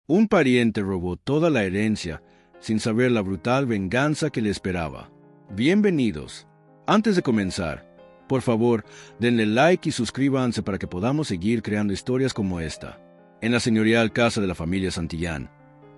Un pariente robó toda la herencia sin saber la brutal venganza que le esperaba. Bienvenidos. Antes de comenzar, por favor, denle like y suscríbanse para que podamos seguir creando historias como esta. En la señorial casa de la familia Santillán,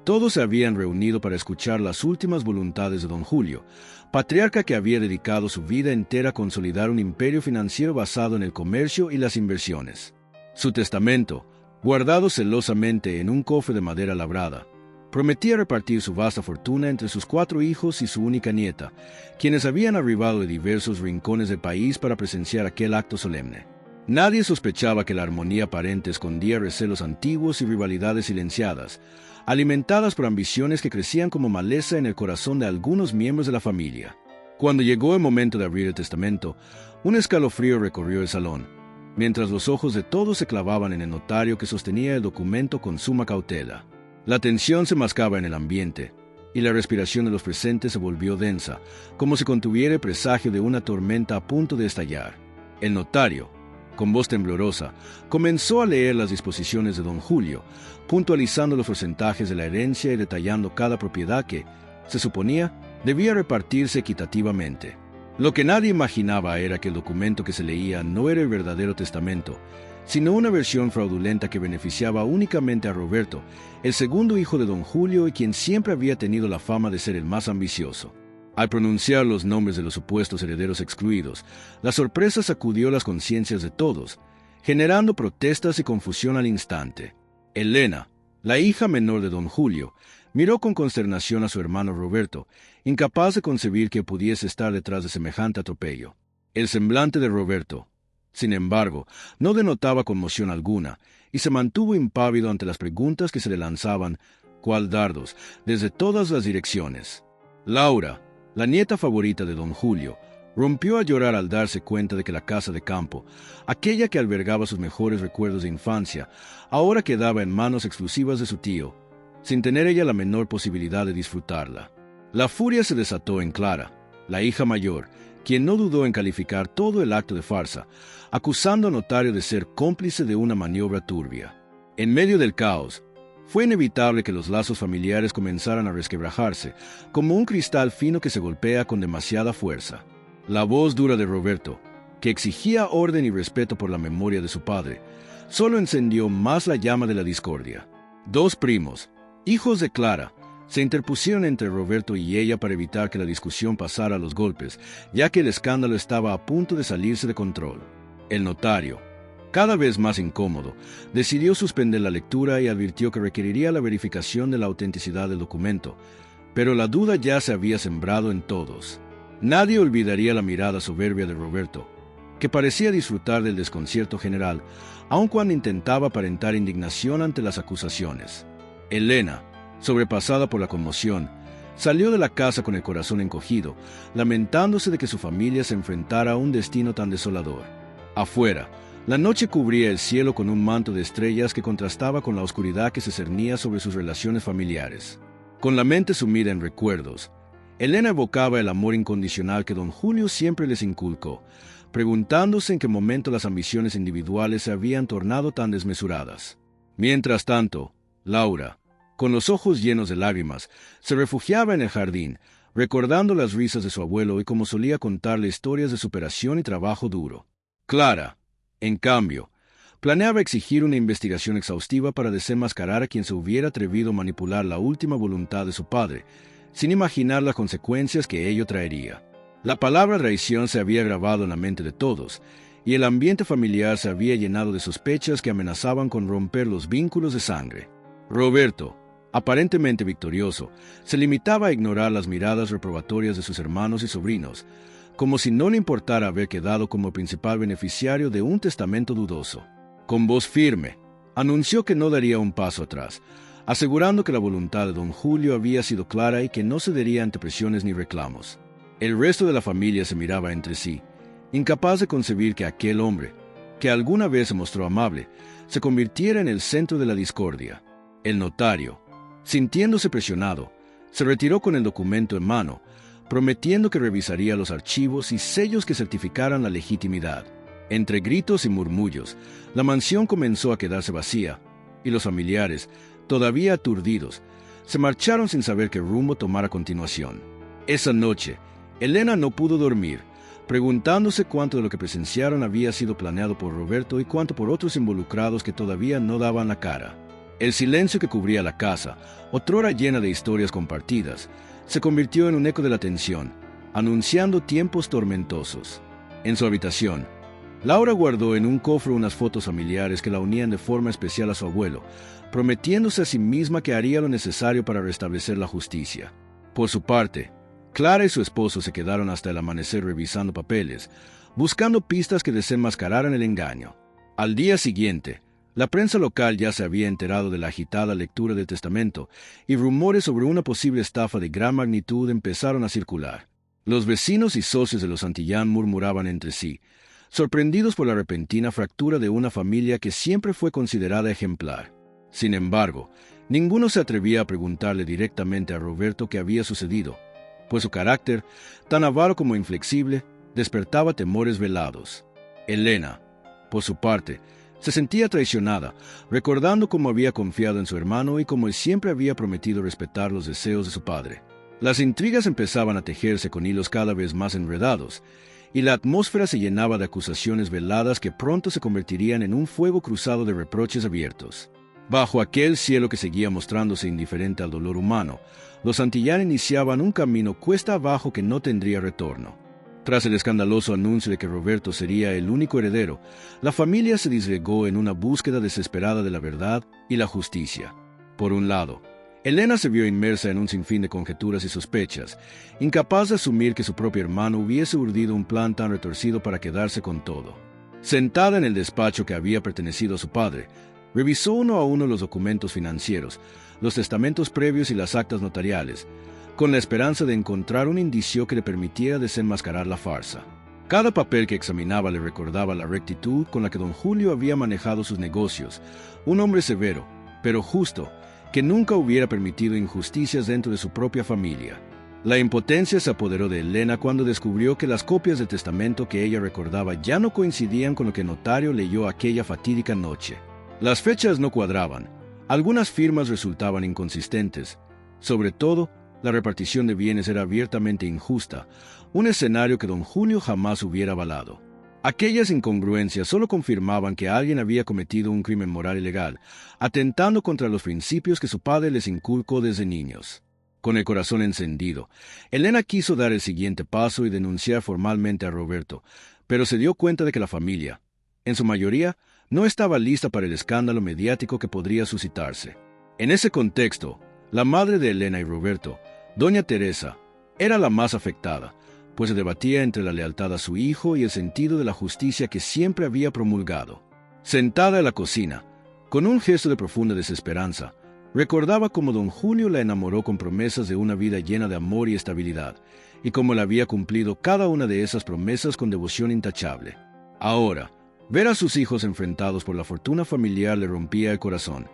todos se habían reunido para escuchar las últimas voluntades de don Julio, patriarca que había dedicado su vida entera a consolidar un imperio financiero basado en el comercio y las inversiones. Su testamento, guardado celosamente en un cofre de madera labrada, prometía repartir su vasta fortuna entre sus 4 hijos y su única nieta, quienes habían arribado de diversos rincones del país para presenciar aquel acto solemne. Nadie sospechaba que la armonía aparente escondía recelos antiguos y rivalidades silenciadas, alimentadas por ambiciones que crecían como maleza en el corazón de algunos miembros de la familia. Cuando llegó el momento de abrir el testamento, un escalofrío recorrió el salón, mientras los ojos de todos se clavaban en el notario que sostenía el documento con suma cautela. La tensión se mascaba en el ambiente, y la respiración de los presentes se volvió densa, como si contuviera el presagio de una tormenta a punto de estallar. El notario, con voz temblorosa, comenzó a leer las disposiciones de don Julio, puntualizando los porcentajes de la herencia y detallando cada propiedad que, se suponía, debía repartirse equitativamente. Lo que nadie imaginaba era que el documento que se leía no era el verdadero testamento, sino una versión fraudulenta que beneficiaba únicamente a Roberto, el segundo hijo de don Julio y quien siempre había tenido la fama de ser el más ambicioso. Al pronunciar los nombres de los supuestos herederos excluidos, la sorpresa sacudió las conciencias de todos, generando protestas y confusión al instante. Elena, la hija menor de don Julio, miró con consternación a su hermano Roberto, incapaz de concebir que pudiese estar detrás de semejante atropello. El semblante de Roberto, sin embargo, no denotaba conmoción alguna, y se mantuvo impávido ante las preguntas que se le lanzaban, cual dardos, desde todas las direcciones. Laura, la nieta favorita de don Julio, rompió a llorar al darse cuenta de que la casa de campo, aquella que albergaba sus mejores recuerdos de infancia, ahora quedaba en manos exclusivas de su tío, sin tener ella la menor posibilidad de disfrutarla. La furia se desató en Clara, la hija mayor, quien no dudó en calificar todo el acto de farsa, acusando al notario de ser cómplice de una maniobra turbia. En medio del caos, fue inevitable que los lazos familiares comenzaran a resquebrajarse, como un cristal fino que se golpea con demasiada fuerza. La voz dura de Roberto, que exigía orden y respeto por la memoria de su padre, solo encendió más la llama de la discordia. 2 primos, hijos de Clara, se interpusieron entre Roberto y ella para evitar que la discusión pasara a los golpes, ya que el escándalo estaba a punto de salirse de control. El notario, cada vez más incómodo, decidió suspender la lectura y advirtió que requeriría la verificación de la autenticidad del documento, pero la duda ya se había sembrado en todos. Nadie olvidaría la mirada soberbia de Roberto, que parecía disfrutar del desconcierto general, aun cuando intentaba aparentar indignación ante las acusaciones. Elena, sobrepasada por la conmoción, salió de la casa con el corazón encogido, lamentándose de que su familia se enfrentara a un destino tan desolador. Afuera, la noche cubría el cielo con un manto de estrellas que contrastaba con la oscuridad que se cernía sobre sus relaciones familiares. Con la mente sumida en recuerdos, Elena evocaba el amor incondicional que don Julio siempre les inculcó, preguntándose en qué momento las ambiciones individuales se habían tornado tan desmesuradas. Mientras tanto, Laura, con los ojos llenos de lágrimas, se refugiaba en el jardín, recordando las risas de su abuelo y cómo solía contarle historias de superación y trabajo duro. Clara, en cambio, planeaba exigir una investigación exhaustiva para desenmascarar a quien se hubiera atrevido a manipular la última voluntad de su padre, sin imaginar las consecuencias que ello traería. La palabra traición se había grabado en la mente de todos, y el ambiente familiar se había llenado de sospechas que amenazaban con romper los vínculos de sangre. Roberto, aparentemente victorioso, se limitaba a ignorar las miradas reprobatorias de sus hermanos y sobrinos, como si no le importara haber quedado como principal beneficiario de un testamento dudoso. Con voz firme, anunció que no daría un paso atrás, asegurando que la voluntad de don Julio había sido clara y que no cedería ante presiones ni reclamos. El resto de la familia se miraba entre sí, incapaz de concebir que aquel hombre, que alguna vez se mostró amable, se convirtiera en el centro de la discordia. El notario, sintiéndose presionado, se retiró con el documento en mano, prometiendo que revisaría los archivos y sellos que certificaran la legitimidad. Entre gritos y murmullos, la mansión comenzó a quedarse vacía, y los familiares, Todavía aturdidos, se marcharon sin saber qué rumbo tomar a continuación. Esa noche, Elena no pudo dormir, preguntándose cuánto de lo que presenciaron había sido planeado por Roberto y cuánto por otros involucrados que todavía no daban la cara. El silencio que cubría la casa, otrora llena de historias compartidas, se convirtió en un eco de la tensión, anunciando tiempos tormentosos. En su habitación, Laura guardó en un cofre unas fotos familiares que la unían de forma especial a su abuelo, prometiéndose a sí misma que haría lo necesario para restablecer la justicia. Por su parte, Clara y su esposo se quedaron hasta el amanecer revisando papeles, buscando pistas que desenmascararan el engaño. Al día siguiente, la prensa local ya se había enterado de la agitada lectura del testamento y rumores sobre una posible estafa de gran magnitud empezaron a circular. Los vecinos y socios de los Santillán murmuraban entre sí, sorprendidos por la repentina fractura de una familia que siempre fue considerada ejemplar. Sin embargo, ninguno se atrevía a preguntarle directamente a Roberto qué había sucedido, pues su carácter, tan avaro como inflexible, despertaba temores velados. Elena, por su parte, se sentía traicionada, recordando cómo había confiado en su hermano y cómo él siempre había prometido respetar los deseos de su padre. Las intrigas empezaban a tejerse con hilos cada vez más enredados, y la atmósfera se llenaba de acusaciones veladas que pronto se convertirían en un fuego cruzado de reproches abiertos. Bajo aquel cielo que seguía mostrándose indiferente al dolor humano, los Santillán iniciaban un camino cuesta abajo que no tendría retorno. Tras el escandaloso anuncio de que Roberto sería el único heredero, la familia se disgregó en una búsqueda desesperada de la verdad y la justicia. Por un lado, Elena se vio inmersa en un sinfín de conjeturas y sospechas, incapaz de asumir que su propio hermano hubiese urdido un plan tan retorcido para quedarse con todo. Sentada en el despacho que había pertenecido a su padre, revisó uno a uno los documentos financieros, los testamentos previos y las actas notariales, con la esperanza de encontrar un indicio que le permitiera desenmascarar la farsa. Cada papel que examinaba le recordaba la rectitud con la que don Julio había manejado sus negocios, un hombre severo, pero justo, que nunca hubiera permitido injusticias dentro de su propia familia. La impotencia se apoderó de Elena cuando descubrió que las copias del testamento que ella recordaba ya no coincidían con lo que el notario leyó aquella fatídica noche. Las fechas no cuadraban, algunas firmas resultaban inconsistentes, sobre todo, la repartición de bienes era abiertamente injusta, un escenario que don Julio jamás hubiera avalado. Aquellas incongruencias solo confirmaban que alguien había cometido un crimen moral y legal, atentando contra los principios que su padre les inculcó desde niños. Con el corazón encendido, Elena quiso dar el siguiente paso y denunciar formalmente a Roberto, pero se dio cuenta de que la familia, en su mayoría, no estaba lista para el escándalo mediático que podría suscitarse. En ese contexto, la madre de Elena y Roberto, doña Teresa, era la más afectada, pues se debatía entre la lealtad a su hijo y el sentido de la justicia que siempre había promulgado. Sentada en la cocina, con un gesto de profunda desesperanza, recordaba cómo don Julio la enamoró con promesas de una vida llena de amor y estabilidad, y cómo le había cumplido cada una de esas promesas con devoción intachable. Ahora, ver a sus hijos enfrentados por la fortuna familiar le rompía el corazón,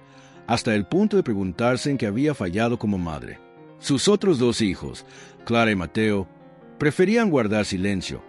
hasta el punto de preguntarse en qué había fallado como madre. Sus otros dos hijos, Clara y Mateo, preferían guardar silencio,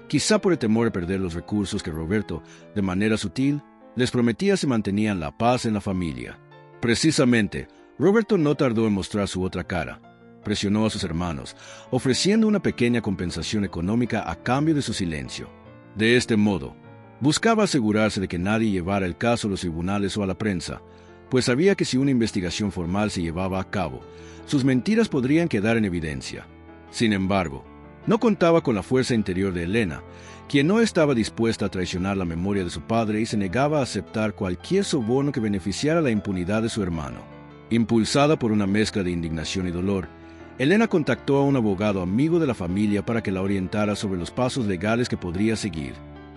quizá por el temor de perder los recursos que Roberto, de manera sutil, les prometía si mantenían la paz en la familia. Precisamente, Roberto no tardó en mostrar su otra cara. Presionó a sus hermanos, ofreciendo una pequeña compensación económica a cambio de su silencio. De este modo, buscaba asegurarse de que nadie llevara el caso a los tribunales o a la prensa, pues sabía que si una investigación formal se llevaba a cabo, sus mentiras podrían quedar en evidencia. Sin embargo, no contaba con la fuerza interior de Elena, quien no estaba dispuesta a traicionar la memoria de su padre y se negaba a aceptar cualquier soborno que beneficiara la impunidad de su hermano. Impulsada por una mezcla de indignación y dolor, Elena contactó a un abogado amigo de la familia para que la orientara sobre los pasos legales que podría seguir.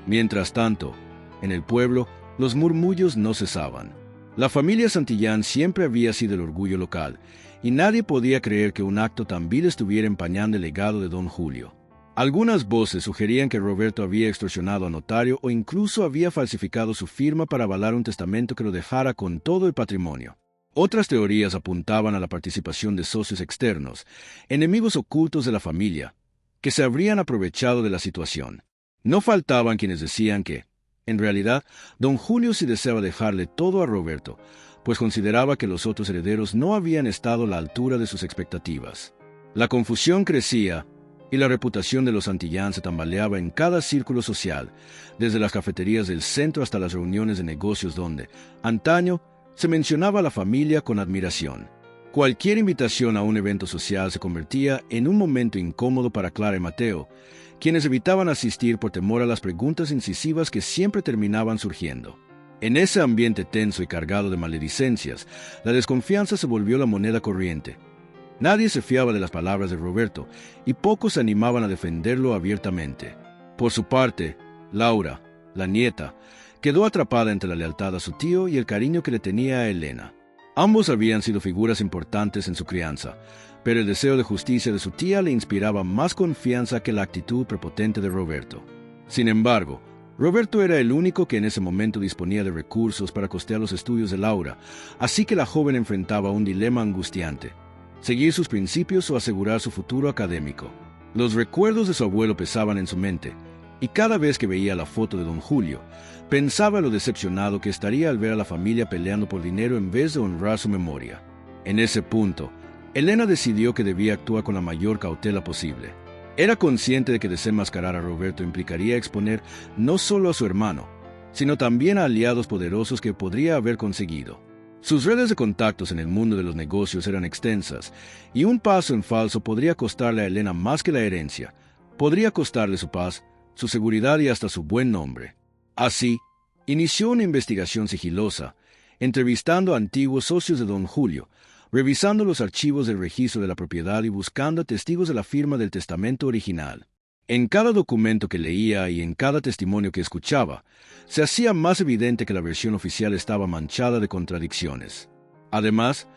Mientras tanto, en el pueblo, los murmullos no cesaban. La familia Santillán siempre había sido el orgullo local, y nadie podía creer que un acto tan vil estuviera empañando el legado de don Julio. Algunas voces sugerían que Roberto había extorsionado a notario o incluso había falsificado su firma para avalar un testamento que lo dejara con todo el patrimonio. Otras teorías apuntaban a la participación de socios externos, enemigos ocultos de la familia, que se habrían aprovechado de la situación. No faltaban quienes decían que, en realidad, don Julio sí deseaba dejarle todo a Roberto, pues consideraba que los otros herederos no habían estado a la altura de sus expectativas. La confusión crecía y la reputación de los Santillán se tambaleaba en cada círculo social, desde las cafeterías del centro hasta las reuniones de negocios donde, antaño, se mencionaba a la familia con admiración. Cualquier invitación a un evento social se convertía en un momento incómodo para Clara y Mateo, quienes evitaban asistir por temor a las preguntas incisivas que siempre terminaban surgiendo. En ese ambiente tenso y cargado de maledicencias, la desconfianza se volvió la moneda corriente. Nadie se fiaba de las palabras de Roberto, y pocos se animaban a defenderlo abiertamente. Por su parte, Laura, la nieta, quedó atrapada entre la lealtad a su tío y el cariño que le tenía a Elena. Ambos habían sido figuras importantes en su crianza, pero el deseo de justicia de su tía le inspiraba más confianza que la actitud prepotente de Roberto. Sin embargo, Roberto era el único que en ese momento disponía de recursos para costear los estudios de Laura, así que la joven enfrentaba un dilema angustiante: seguir sus principios o asegurar su futuro académico. Los recuerdos de su abuelo pesaban en su mente, y cada vez que veía la foto de don Julio, pensaba lo decepcionado que estaría al ver a la familia peleando por dinero en vez de honrar su memoria. En ese punto, Elena decidió que debía actuar con la mayor cautela posible. Era consciente de que desenmascarar a Roberto implicaría exponer no solo a su hermano, sino también a aliados poderosos que podría haber conseguido. Sus redes de contactos en el mundo de los negocios eran extensas, y un paso en falso podría costarle a Elena más que la herencia. Podría costarle su paz, su seguridad y hasta su buen nombre. Así, inició una investigación sigilosa, entrevistando a antiguos socios de don Julio, revisando los archivos del registro de la propiedad y buscando a testigos de la firma del testamento original. En cada documento que leía y en cada testimonio que escuchaba, se hacía más evidente que la versión oficial estaba manchada de contradicciones. Además,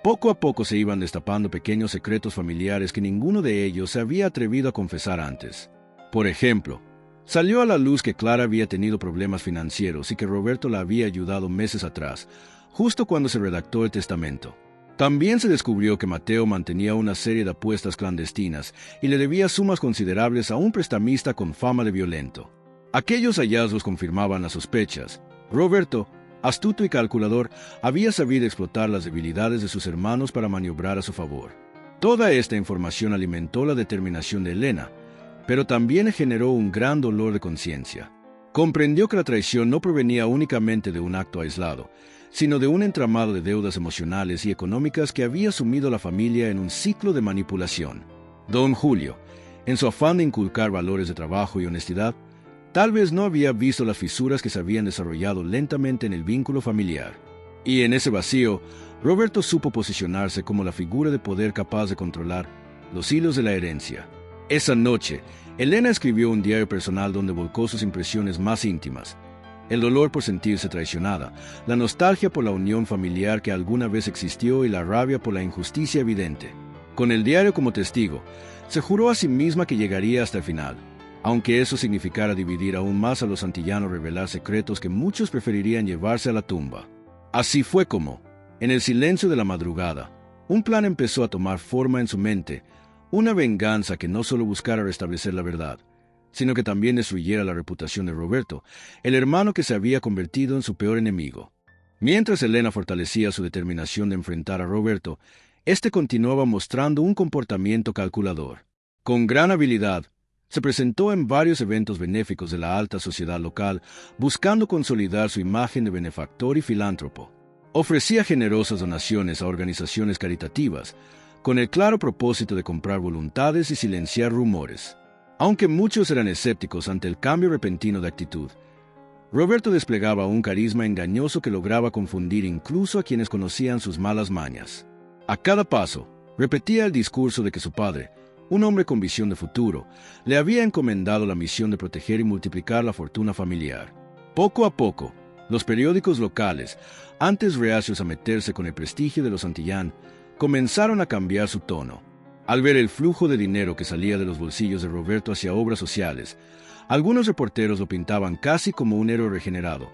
poco a poco se iban destapando pequeños secretos familiares que ninguno de ellos se había atrevido a confesar antes. Por ejemplo, salió a la luz que Clara había tenido problemas financieros y que Roberto la había ayudado meses atrás, justo cuando se redactó el testamento. También se descubrió que Mateo mantenía una serie de apuestas clandestinas y le debía sumas considerables a un prestamista con fama de violento. Aquellos hallazgos confirmaban las sospechas. Roberto, astuto y calculador, había sabido explotar las debilidades de sus hermanos para maniobrar a su favor. Toda esta información alimentó la determinación de Elena, pero también generó un gran dolor de conciencia. Comprendió que la traición no provenía únicamente de un acto aislado, sino de un entramado de deudas emocionales y económicas que había sumido a la familia en un ciclo de manipulación. Don Julio, en su afán de inculcar valores de trabajo y honestidad, tal vez no había visto las fisuras que se habían desarrollado lentamente en el vínculo familiar. Y en ese vacío, Roberto supo posicionarse como la figura de poder capaz de controlar los hilos de la herencia. Esa noche, Elena escribió un diario personal donde volcó sus impresiones más íntimas: el dolor por sentirse traicionada, la nostalgia por la unión familiar que alguna vez existió y la rabia por la injusticia evidente. Con el diario como testigo, se juró a sí misma que llegaría hasta el final, aunque eso significara dividir aún más a los Santillán o revelar secretos que muchos preferirían llevarse a la tumba. Así fue como, en el silencio de la madrugada, un plan empezó a tomar forma en su mente, una venganza que no solo buscara restablecer la verdad, sino que también destruyera la reputación de Roberto, el hermano que se había convertido en su peor enemigo. Mientras Elena fortalecía su determinación de enfrentar a Roberto, éste continuaba mostrando un comportamiento calculador. Con gran habilidad, se presentó en varios eventos benéficos de la alta sociedad local, buscando consolidar su imagen de benefactor y filántropo. Ofrecía generosas donaciones a organizaciones caritativas, con el claro propósito de comprar voluntades y silenciar rumores. Aunque muchos eran escépticos ante el cambio repentino de actitud, Roberto desplegaba un carisma engañoso que lograba confundir incluso a quienes conocían sus malas mañas. A cada paso, repetía el discurso de que su padre, un hombre con visión de futuro, le había encomendado la misión de proteger y multiplicar la fortuna familiar. Poco a poco, los periódicos locales, antes reacios a meterse con el prestigio de los Santillán, comenzaron a cambiar su tono. Al ver el flujo de dinero que salía de los bolsillos de Roberto hacia obras sociales, algunos reporteros lo pintaban casi como un héroe regenerado,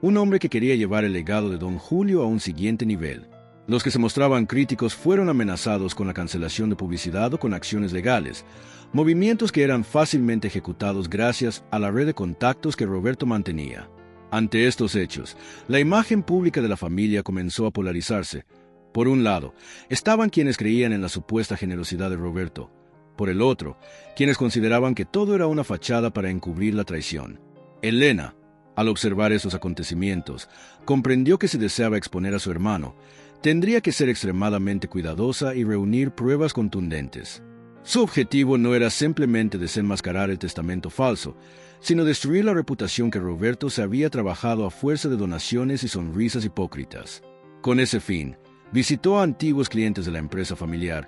un hombre que quería llevar el legado de don Julio a un siguiente nivel. Los que se mostraban críticos fueron amenazados con la cancelación de publicidad o con acciones legales, movimientos que eran fácilmente ejecutados gracias a la red de contactos que Roberto mantenía. Ante estos hechos, la imagen pública de la familia comenzó a polarizarse. Por un lado, estaban quienes creían en la supuesta generosidad de Roberto. Por el otro, quienes consideraban que todo era una fachada para encubrir la traición. Elena, al observar esos acontecimientos, comprendió que si deseaba exponer a su hermano, tendría que ser extremadamente cuidadosa y reunir pruebas contundentes. Su objetivo no era simplemente desenmascarar el testamento falso, sino destruir la reputación que Roberto se había trabajado a fuerza de donaciones y sonrisas hipócritas. Con ese fin, visitó a antiguos clientes de la empresa familiar,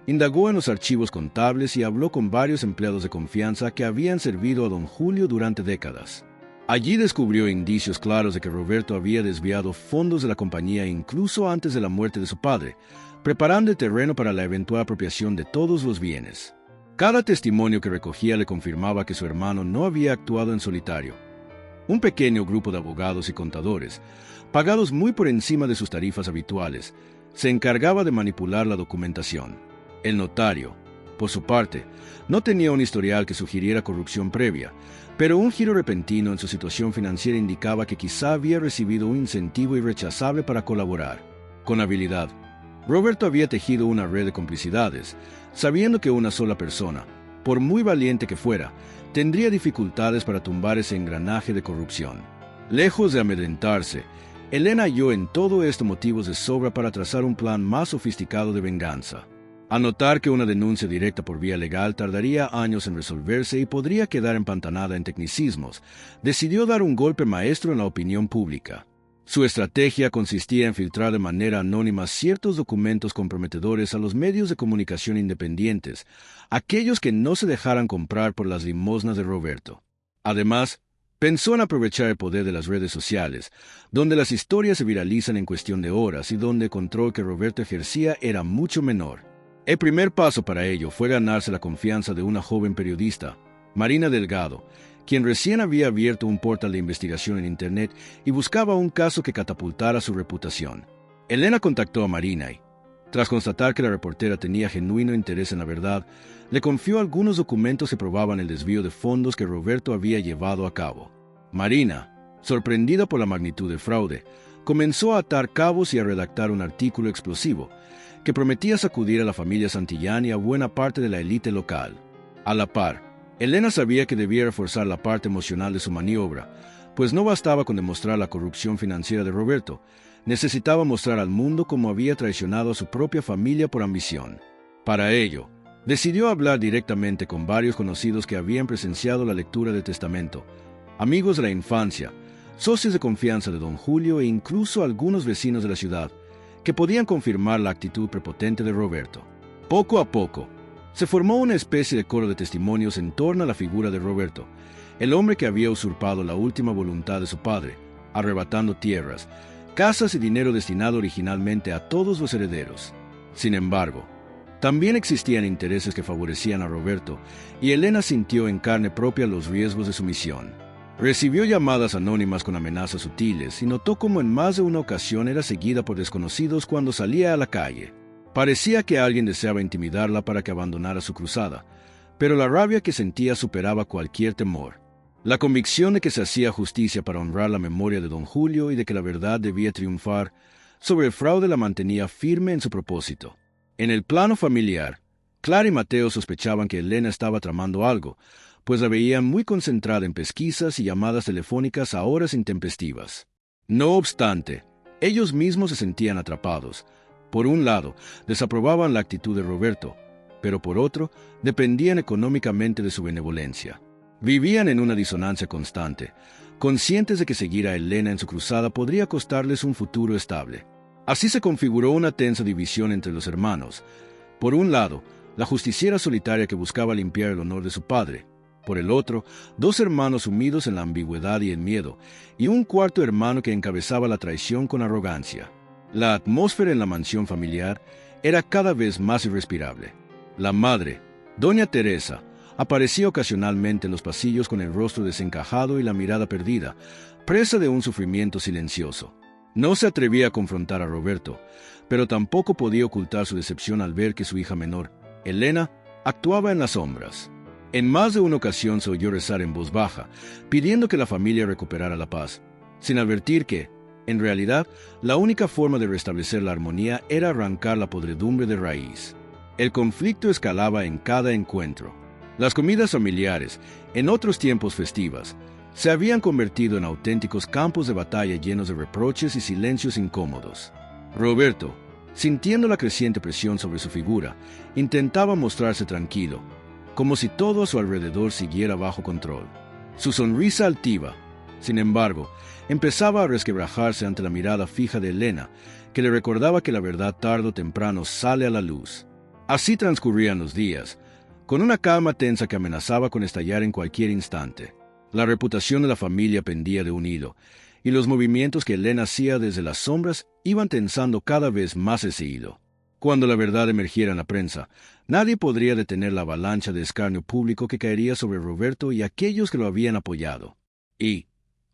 indagó en los archivos contables y habló con varios empleados de confianza que habían servido a don Julio durante décadas. Allí descubrió indicios claros de que Roberto había desviado fondos de la compañía incluso antes de la muerte de su padre, preparando el terreno para la eventual apropiación de todos los bienes. Cada testimonio que recogía le confirmaba que su hermano no había actuado en solitario. Un pequeño grupo de abogados y contadores, pagados muy por encima de sus tarifas habituales, se encargaba de manipular la documentación. El notario, por su parte, no tenía un historial que sugiriera corrupción previa, pero un giro repentino en su situación financiera indicaba que quizá había recibido un incentivo irrechazable para colaborar. Con habilidad, Roberto había tejido una red de complicidades, sabiendo que una sola persona, por muy valiente que fuera, tendría dificultades para tumbar ese engranaje de corrupción. Lejos de amedrentarse, Elena halló en todo esto motivos de sobra para trazar un plan más sofisticado de venganza. Al notar que una denuncia directa por vía legal tardaría años en resolverse y podría quedar empantanada en tecnicismos, decidió dar un golpe maestro en la opinión pública. Su estrategia consistía en filtrar de manera anónima ciertos documentos comprometedores a los medios de comunicación independientes, aquellos que no se dejaran comprar por las limosnas de Roberto. Además, pensó en aprovechar el poder de las redes sociales, donde las historias se viralizan en cuestión de horas y donde el control que Roberto ejercía era mucho menor. El primer paso para ello fue ganarse la confianza de una joven periodista, Marina Delgado, quien recién había abierto un portal de investigación en Internet y buscaba un caso que catapultara su reputación. Elena contactó a Marina y, tras constatar que la reportera tenía genuino interés en la verdad, le confió algunos documentos que probaban el desvío de fondos que Roberto había llevado a cabo. Marina, sorprendida por la magnitud del fraude, comenzó a atar cabos y a redactar un artículo explosivo que prometía sacudir a la familia Santillán y a buena parte de la élite local. A la par, Elena sabía que debía reforzar la parte emocional de su maniobra, pues no bastaba con demostrar la corrupción financiera de Roberto, necesitaba mostrar al mundo cómo había traicionado a su propia familia por ambición. Para ello, decidió hablar directamente con varios conocidos que habían presenciado la lectura del testamento, amigos de la infancia, socios de confianza de don Julio e incluso algunos vecinos de la ciudad, que podían confirmar la actitud prepotente de Roberto. Poco a poco, se formó una especie de coro de testimonios en torno a la figura de Roberto, el hombre que había usurpado la última voluntad de su padre, arrebatando tierras, casas y dinero destinado originalmente a todos los herederos. Sin embargo, también existían intereses que favorecían a Roberto, y Elena sintió en carne propia los riesgos de su misión. Recibió llamadas anónimas con amenazas sutiles y notó cómo en más de una ocasión era seguida por desconocidos cuando salía a la calle. Parecía que alguien deseaba intimidarla para que abandonara su cruzada, pero la rabia que sentía superaba cualquier temor. La convicción de que se hacía justicia para honrar la memoria de don Julio y de que la verdad debía triunfar sobre el fraude la mantenía firme en su propósito. En el plano familiar, Clara y Mateo sospechaban que Elena estaba tramando algo, pues la veían muy concentrada en pesquisas y llamadas telefónicas a horas intempestivas. No obstante, ellos mismos se sentían atrapados. Por un lado, desaprobaban la actitud de Roberto, pero por otro, dependían económicamente de su benevolencia. Vivían en una disonancia constante, conscientes de que seguir a Elena en su cruzada podría costarles un futuro estable. Así se configuró una tensa división entre los hermanos. Por un lado, la justiciera solitaria que buscaba limpiar el honor de su padre. Por el otro, dos hermanos sumidos en la ambigüedad y el miedo, y un cuarto hermano que encabezaba la traición con arrogancia. La atmósfera en la mansión familiar era cada vez más irrespirable. La madre, doña Teresa, aparecía ocasionalmente en los pasillos con el rostro desencajado y la mirada perdida, presa de un sufrimiento silencioso. No se atrevía a confrontar a Roberto, pero tampoco podía ocultar su decepción al ver que su hija menor, Elena, actuaba en las sombras. En más de una ocasión se oyó rezar en voz baja, pidiendo que la familia recuperara la paz, sin advertir que, en realidad, la única forma de restablecer la armonía era arrancar la podredumbre de raíz. El conflicto escalaba en cada encuentro. Las comidas familiares, en otros tiempos festivas, se habían convertido en auténticos campos de batalla llenos de reproches y silencios incómodos. Roberto, sintiendo la creciente presión sobre su figura, intentaba mostrarse tranquilo, como si todo a su alrededor siguiera bajo control. Su sonrisa altiva, sin embargo, empezaba a resquebrajarse ante la mirada fija de Elena, que le recordaba que la verdad tarde o temprano sale a la luz. Así transcurrían los días, con una calma tensa que amenazaba con estallar en cualquier instante. La reputación de la familia pendía de un hilo, y los movimientos que Elena hacía desde las sombras iban tensando cada vez más ese hilo. Cuando la verdad emergiera en la prensa, nadie podría detener la avalancha de escarnio público que caería sobre Roberto y aquellos que lo habían apoyado. Y,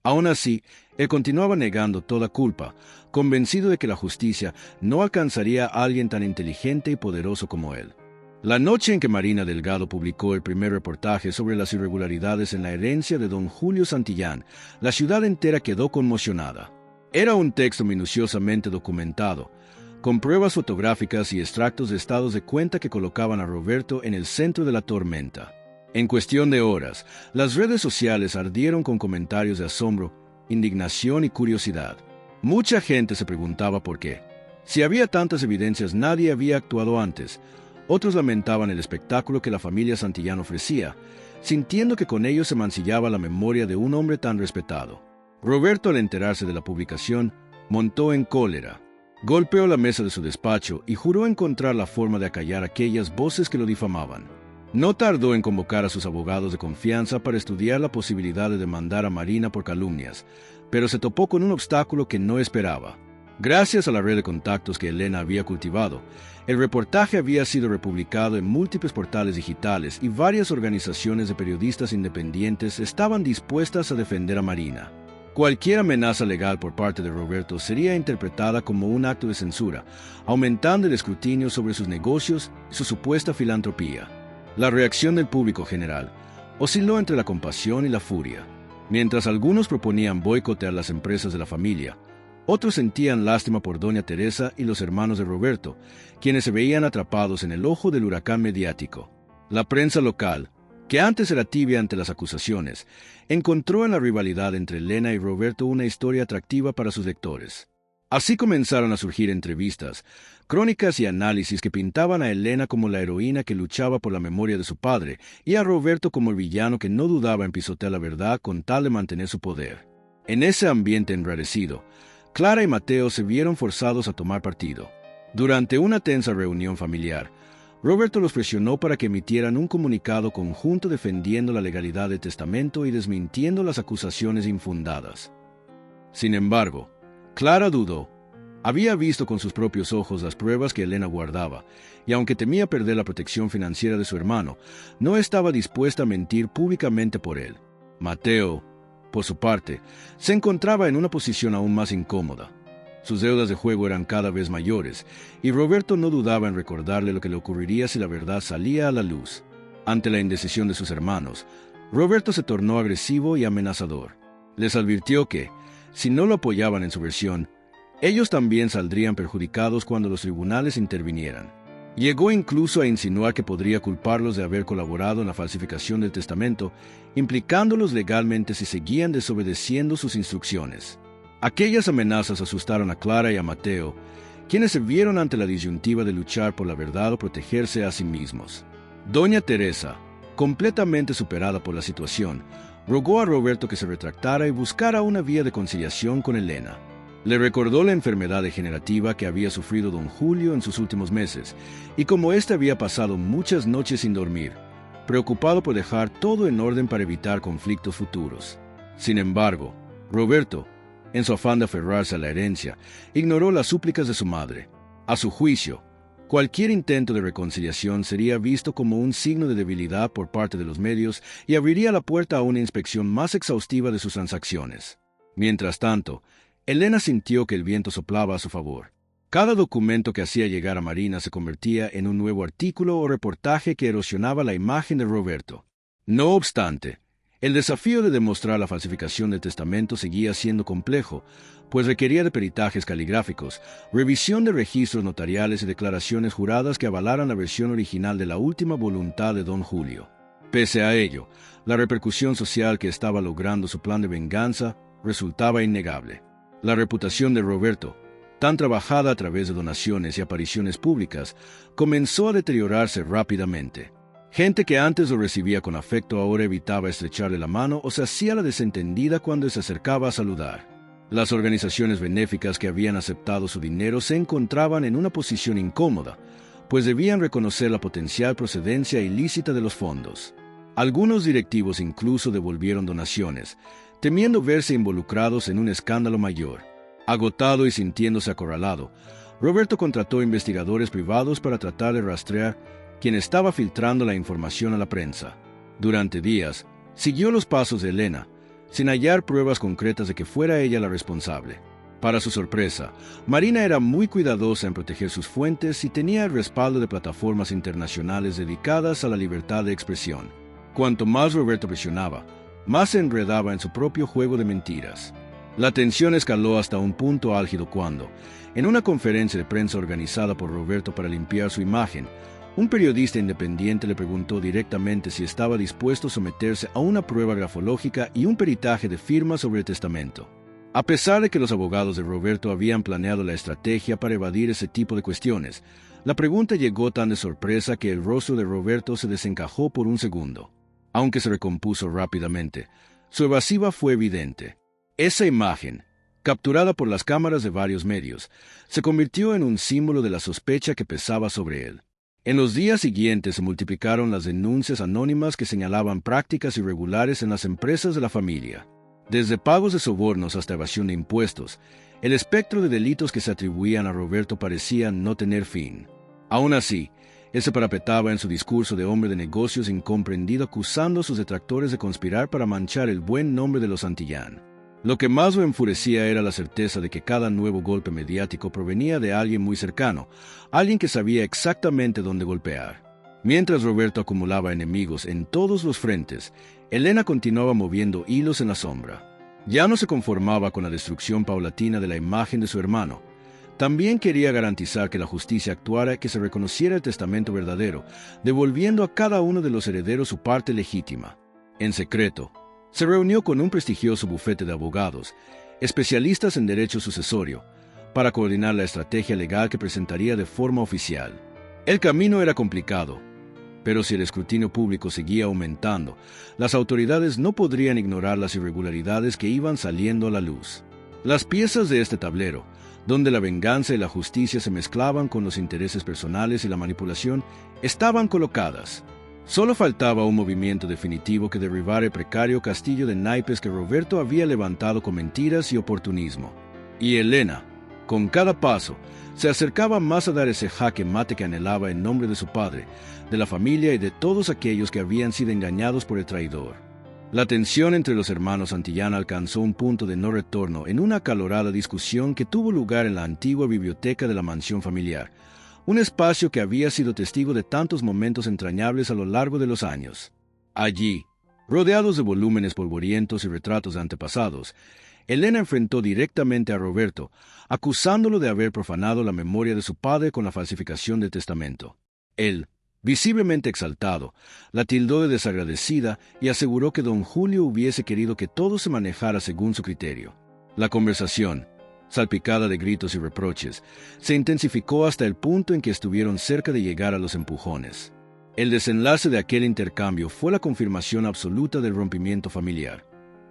aún así, él continuaba negando toda culpa, convencido de que la justicia no alcanzaría a alguien tan inteligente y poderoso como él. La noche en que Marina Delgado publicó el primer reportaje sobre las irregularidades en la herencia de don Julio Santillán, la ciudad entera quedó conmocionada. Era un texto minuciosamente documentado, con pruebas fotográficas y extractos de estados de cuenta que colocaban a Roberto en el centro de la tormenta. En cuestión de horas, las redes sociales ardieron con comentarios de asombro, indignación y curiosidad. Mucha gente se preguntaba por qué. Si había tantas evidencias, nadie había actuado antes. Otros lamentaban el espectáculo que la familia Santillán ofrecía, sintiendo que con ello se mancillaba la memoria de un hombre tan respetado. Roberto, al enterarse de la publicación, montó en cólera. Golpeó la mesa de su despacho y juró encontrar la forma de acallar aquellas voces que lo difamaban. No tardó en convocar a sus abogados de confianza para estudiar la posibilidad de demandar a Marina por calumnias, pero se topó con un obstáculo que no esperaba. Gracias a la red de contactos que Elena había cultivado, el reportaje había sido republicado en múltiples portales digitales y varias organizaciones de periodistas independientes estaban dispuestas a defender a Marina. Cualquier amenaza legal por parte de Roberto sería interpretada como un acto de censura, aumentando el escrutinio sobre sus negocios y su supuesta filantropía. La reacción del público general osciló entre la compasión y la furia. Mientras algunos proponían boicotear las empresas de la familia, otros sentían lástima por doña Teresa y los hermanos de Roberto, quienes se veían atrapados en el ojo del huracán mediático. La prensa local, que antes era tibia ante las acusaciones, encontró en la rivalidad entre Elena y Roberto una historia atractiva para sus lectores. Así comenzaron a surgir entrevistas, crónicas y análisis que pintaban a Elena como la heroína que luchaba por la memoria de su padre y a Roberto como el villano que no dudaba en pisotear la verdad con tal de mantener su poder. En ese ambiente enrarecido, Clara y Mateo se vieron forzados a tomar partido. Durante una tensa reunión familiar, Roberto los presionó para que emitieran un comunicado conjunto defendiendo la legalidad del testamento y desmintiendo las acusaciones infundadas. Sin embargo, Clara dudó. Había visto con sus propios ojos las pruebas que Elena guardaba, y aunque temía perder la protección financiera de su hermano, no estaba dispuesta a mentir públicamente por él. Mateo, por su parte, se encontraba en una posición aún más incómoda. Sus deudas de juego eran cada vez mayores, y Roberto no dudaba en recordarle lo que le ocurriría si la verdad salía a la luz. Ante la indecisión de sus hermanos, Roberto se tornó agresivo y amenazador. Les advirtió que, si no lo apoyaban en su versión, ellos también saldrían perjudicados cuando los tribunales intervinieran. Llegó incluso a insinuar que podría culparlos de haber colaborado en la falsificación del testamento, implicándolos legalmente si seguían desobedeciendo sus instrucciones. Aquellas amenazas asustaron a Clara y a Mateo, quienes se vieron ante la disyuntiva de luchar por la verdad o protegerse a sí mismos. Doña Teresa, completamente superada por la situación, rogó a Roberto que se retractara y buscara una vía de conciliación con Elena. Le recordó la enfermedad degenerativa que había sufrido don Julio en sus últimos meses, y cómo éste había pasado muchas noches sin dormir, preocupado por dejar todo en orden para evitar conflictos futuros. Sin embargo, Roberto, en su afán de aferrarse a la herencia, ignoró las súplicas de su madre. A su juicio, cualquier intento de reconciliación sería visto como un signo de debilidad por parte de los medios y abriría la puerta a una inspección más exhaustiva de sus transacciones. Mientras tanto, Elena sintió que el viento soplaba a su favor. Cada documento que hacía llegar a Marina se convertía en un nuevo artículo o reportaje que erosionaba la imagen de Roberto. No obstante, El desafío de demostrar la falsificación del testamento seguía siendo complejo, pues requería de peritajes caligráficos, revisión de registros notariales y declaraciones juradas que avalaran la versión original de la última voluntad de don Julio. Pese a ello, la repercusión social que estaba logrando su plan de venganza resultaba innegable. La reputación de Roberto, tan trabajada a través de donaciones y apariciones públicas, comenzó a deteriorarse rápidamente. Gente que antes lo recibía con afecto ahora evitaba estrecharle la mano o se hacía la desentendida cuando se acercaba a saludar. Las organizaciones benéficas que habían aceptado su dinero se encontraban en una posición incómoda, pues debían reconocer la potencial procedencia ilícita de los fondos. Algunos directivos incluso devolvieron donaciones, temiendo verse involucrados en un escándalo mayor. Agotado y sintiéndose acorralado, Roberto contrató investigadores privados para tratar de rastrear quién estaba filtrando la información a la prensa. Durante días, siguió los pasos de Elena, sin hallar pruebas concretas de que fuera ella la responsable. Para su sorpresa, Marina era muy cuidadosa en proteger sus fuentes y tenía el respaldo de plataformas internacionales dedicadas a la libertad de expresión. Cuanto más Roberto presionaba, más se enredaba en su propio juego de mentiras. La tensión escaló hasta un punto álgido cuando, en una conferencia de prensa organizada por Roberto para limpiar su imagen, un periodista independiente le preguntó directamente si estaba dispuesto a someterse a una prueba grafológica y un peritaje de firma sobre el testamento. A pesar de que los abogados de Roberto habían planeado la estrategia para evadir ese tipo de cuestiones, la pregunta llegó tan de sorpresa que el rostro de Roberto se desencajó por un segundo. Aunque se recompuso rápidamente, su evasiva fue evidente. Esa imagen, capturada por las cámaras de varios medios, se convirtió en un símbolo de la sospecha que pesaba sobre él. En los días siguientes se multiplicaron las denuncias anónimas que señalaban prácticas irregulares en las empresas de la familia. Desde pagos de sobornos hasta evasión de impuestos, el espectro de delitos que se atribuían a Roberto parecía no tener fin. Aún así, él se parapetaba en su discurso de hombre de negocios incomprendido acusando a sus detractores de conspirar para manchar el buen nombre de los Santillán. Lo que más lo enfurecía era la certeza de que cada nuevo golpe mediático provenía de alguien muy cercano, alguien que sabía exactamente dónde golpear. Mientras Roberto acumulaba enemigos en todos los frentes, Elena continuaba moviendo hilos en la sombra. Ya no se conformaba con la destrucción paulatina de la imagen de su hermano. También quería garantizar que la justicia actuara y que se reconociera el testamento verdadero, devolviendo a cada uno de los herederos su parte legítima. En secreto, se reunió con un prestigioso bufete de abogados, especialistas en derecho sucesorio, para coordinar la estrategia legal que presentaría de forma oficial. El camino era complicado, pero si el escrutinio público seguía aumentando, las autoridades no podrían ignorar las irregularidades que iban saliendo a la luz. Las piezas de este tablero, donde la venganza y la justicia se mezclaban con los intereses personales y la manipulación, estaban colocadas. Solo faltaba un movimiento definitivo que derribara el precario castillo de naipes que Roberto había levantado con mentiras y oportunismo. Y Elena, con cada paso, se acercaba más a dar ese jaque mate que anhelaba en nombre de su padre, de la familia y de todos aquellos que habían sido engañados por el traidor. La tensión entre los hermanos Santillán alcanzó un punto de no retorno en una acalorada discusión que tuvo lugar en la antigua biblioteca de la mansión familiar, un espacio que había sido testigo de tantos momentos entrañables a lo largo de los años. Allí, rodeados de volúmenes polvorientos y retratos de antepasados, Elena enfrentó directamente a Roberto, acusándolo de haber profanado la memoria de su padre con la falsificación del testamento. Él, visiblemente exaltado, la tildó de desagradecida y aseguró que don Julio hubiese querido que todo se manejara según su criterio. La conversación, salpicada de gritos y reproches, se intensificó hasta el punto en que estuvieron cerca de llegar a los empujones. El desenlace de aquel intercambio fue la confirmación absoluta del rompimiento familiar.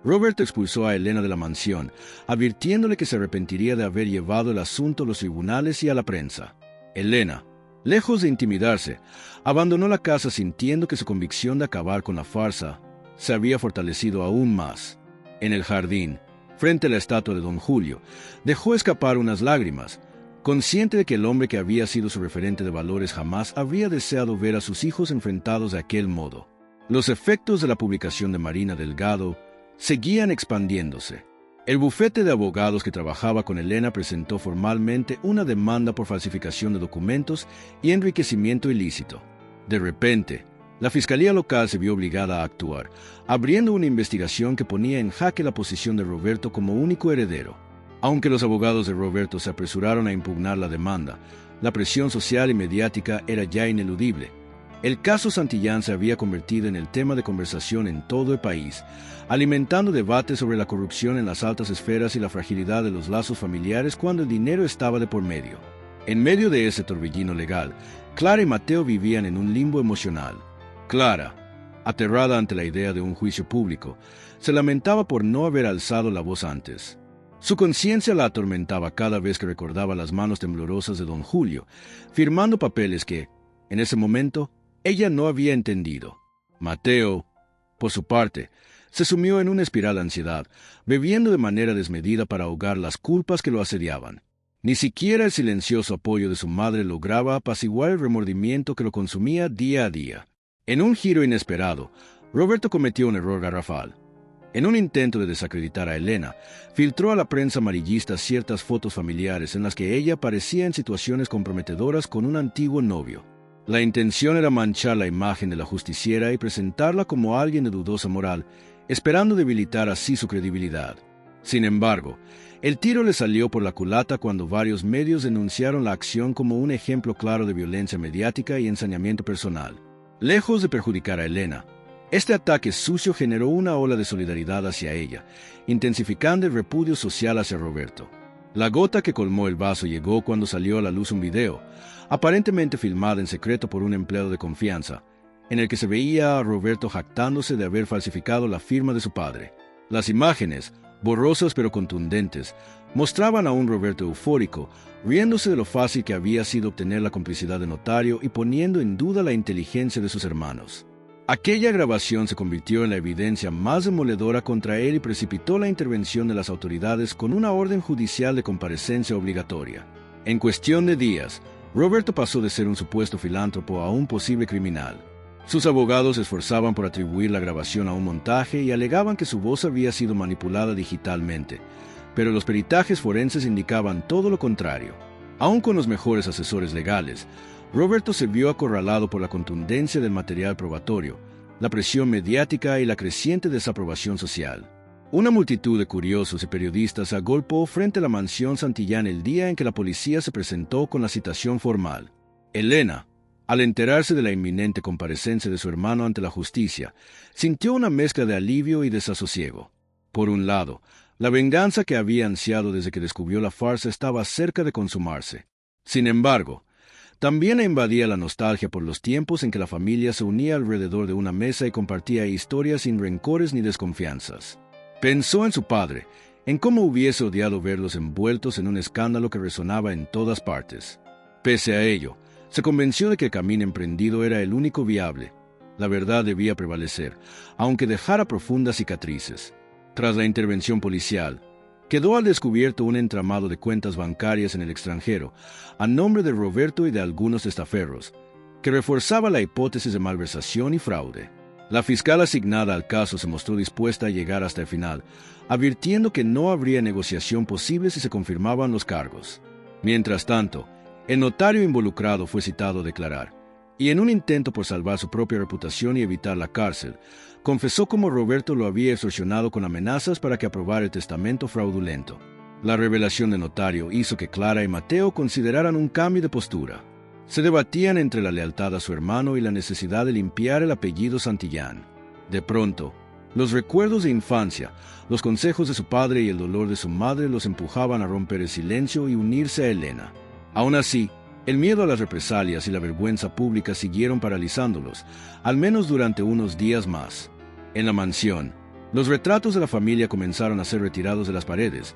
Roberto expulsó a Elena de la mansión, advirtiéndole que se arrepentiría de haber llevado el asunto a los tribunales y a la prensa. Elena, lejos de intimidarse, abandonó la casa sintiendo que su convicción de acabar con la farsa se había fortalecido aún más. En el jardín, frente a la estatua de don Julio, dejó escapar unas lágrimas, consciente de que el hombre que había sido su referente de valores jamás habría deseado ver a sus hijos enfrentados de aquel modo. Los efectos de la publicación de Marina Delgado seguían expandiéndose. El bufete de abogados que trabajaba con Elena presentó formalmente una demanda por falsificación de documentos y enriquecimiento ilícito. De repente, La fiscalía local se vio obligada a actuar, abriendo una investigación que ponía en jaque la posición de Roberto como único heredero. Aunque los abogados de Roberto se apresuraron a impugnar la demanda, la presión social y mediática era ya ineludible. El caso Santillán se había convertido en el tema de conversación en todo el país, alimentando debates sobre la corrupción en las altas esferas y la fragilidad de los lazos familiares cuando el dinero estaba de por medio. En medio de ese torbellino legal, Clara y Mateo vivían en un limbo emocional. Clara, aterrada ante la idea de un juicio público, se lamentaba por no haber alzado la voz antes. Su conciencia la atormentaba cada vez que recordaba las manos temblorosas de don Julio, firmando papeles que, en ese momento, ella no había entendido. Mateo, por su parte, se sumió en una espiral de ansiedad, bebiendo de manera desmedida para ahogar las culpas que lo asediaban. Ni siquiera el silencioso apoyo de su madre lograba apaciguar el remordimiento que lo consumía día a día. En un giro inesperado, Roberto cometió un error garrafal. En un intento de desacreditar a Elena, filtró a la prensa amarillista ciertas fotos familiares en las que ella aparecía en situaciones comprometedoras con un antiguo novio. La intención era manchar la imagen de la justiciera y presentarla como alguien de dudosa moral, esperando debilitar así su credibilidad. Sin embargo, el tiro le salió por la culata cuando varios medios denunciaron la acción como un ejemplo claro de violencia mediática y ensañamiento personal. Lejos de perjudicar a Elena, este ataque sucio generó una ola de solidaridad hacia ella, intensificando el repudio social hacia Roberto. La gota que colmó el vaso llegó cuando salió a la luz un video, aparentemente filmado en secreto por un empleado de confianza, en el que se veía a Roberto jactándose de haber falsificado la firma de su padre. Las imágenes, borrosas pero contundentes, mostraban a un Roberto eufórico, riéndose de lo fácil que había sido obtener la complicidad de notario y poniendo en duda la inteligencia de sus hermanos. Aquella grabación se convirtió en la evidencia más demoledora contra él y precipitó la intervención de las autoridades con una orden judicial de comparecencia obligatoria. En cuestión de días, Roberto pasó de ser un supuesto filántropo a un posible criminal. Sus abogados se esforzaban por atribuir la grabación a un montaje y alegaban que su voz había sido manipulada digitalmente, pero los peritajes forenses indicaban todo lo contrario. Aun con los mejores asesores legales, Roberto se vio acorralado por la contundencia del material probatorio, la presión mediática y la creciente desaprobación social. Una multitud de curiosos y periodistas se agolpó frente a la mansión Santillán el día en que la policía se presentó con la citación formal. Elena, al enterarse de la inminente comparecencia de su hermano ante la justicia, sintió una mezcla de alivio y desasosiego. Por un lado, la venganza que había ansiado desde que descubrió la farsa estaba cerca de consumarse. Sin embargo, también la invadía la nostalgia por los tiempos en que la familia se unía alrededor de una mesa y compartía historias sin rencores ni desconfianzas. Pensó en su padre, en cómo hubiese odiado verlos envueltos en un escándalo que resonaba en todas partes. Pese a ello, se convenció de que el camino emprendido era el único viable. La verdad debía prevalecer, aunque dejara profundas cicatrices. Tras la intervención policial, quedó al descubierto un entramado de cuentas bancarias en el extranjero, a nombre de Roberto y de algunos testaferros, que reforzaba la hipótesis de malversación y fraude. La fiscal asignada al caso se mostró dispuesta a llegar hasta el final, advirtiendo que no habría negociación posible si se confirmaban los cargos. Mientras tanto, el notario involucrado fue citado a declarar, y en un intento por salvar su propia reputación y evitar la cárcel, confesó cómo Roberto lo había extorsionado con amenazas para que aprobara el testamento fraudulento. La revelación del notario hizo que Clara y Mateo consideraran un cambio de postura. Se debatían entre la lealtad a su hermano y la necesidad de limpiar el apellido Santillán. De pronto, los recuerdos de infancia, los consejos de su padre y el dolor de su madre los empujaban a romper el silencio y unirse a Elena. Aún así, el miedo a las represalias y la vergüenza pública siguieron paralizándolos, al menos durante unos días más. En la mansión, los retratos de la familia comenzaron a ser retirados de las paredes,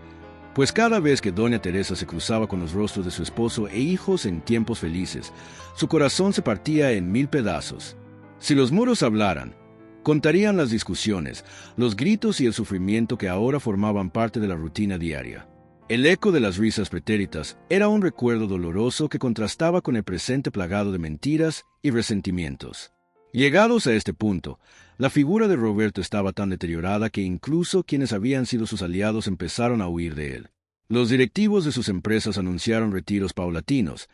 pues cada vez que doña Teresa se cruzaba con los rostros de su esposo e hijos en tiempos felices, su corazón se partía en 1000 pedazos. Si los muros hablaran, contarían las discusiones, los gritos y el sufrimiento que ahora formaban parte de la rutina diaria. El eco de las risas pretéritas era un recuerdo doloroso que contrastaba con el presente plagado de mentiras y resentimientos. Llegados a este punto, la figura de Roberto estaba tan deteriorada que incluso quienes habían sido sus aliados empezaron a huir de él. Los directivos de sus empresas anunciaron retiros paulatinos,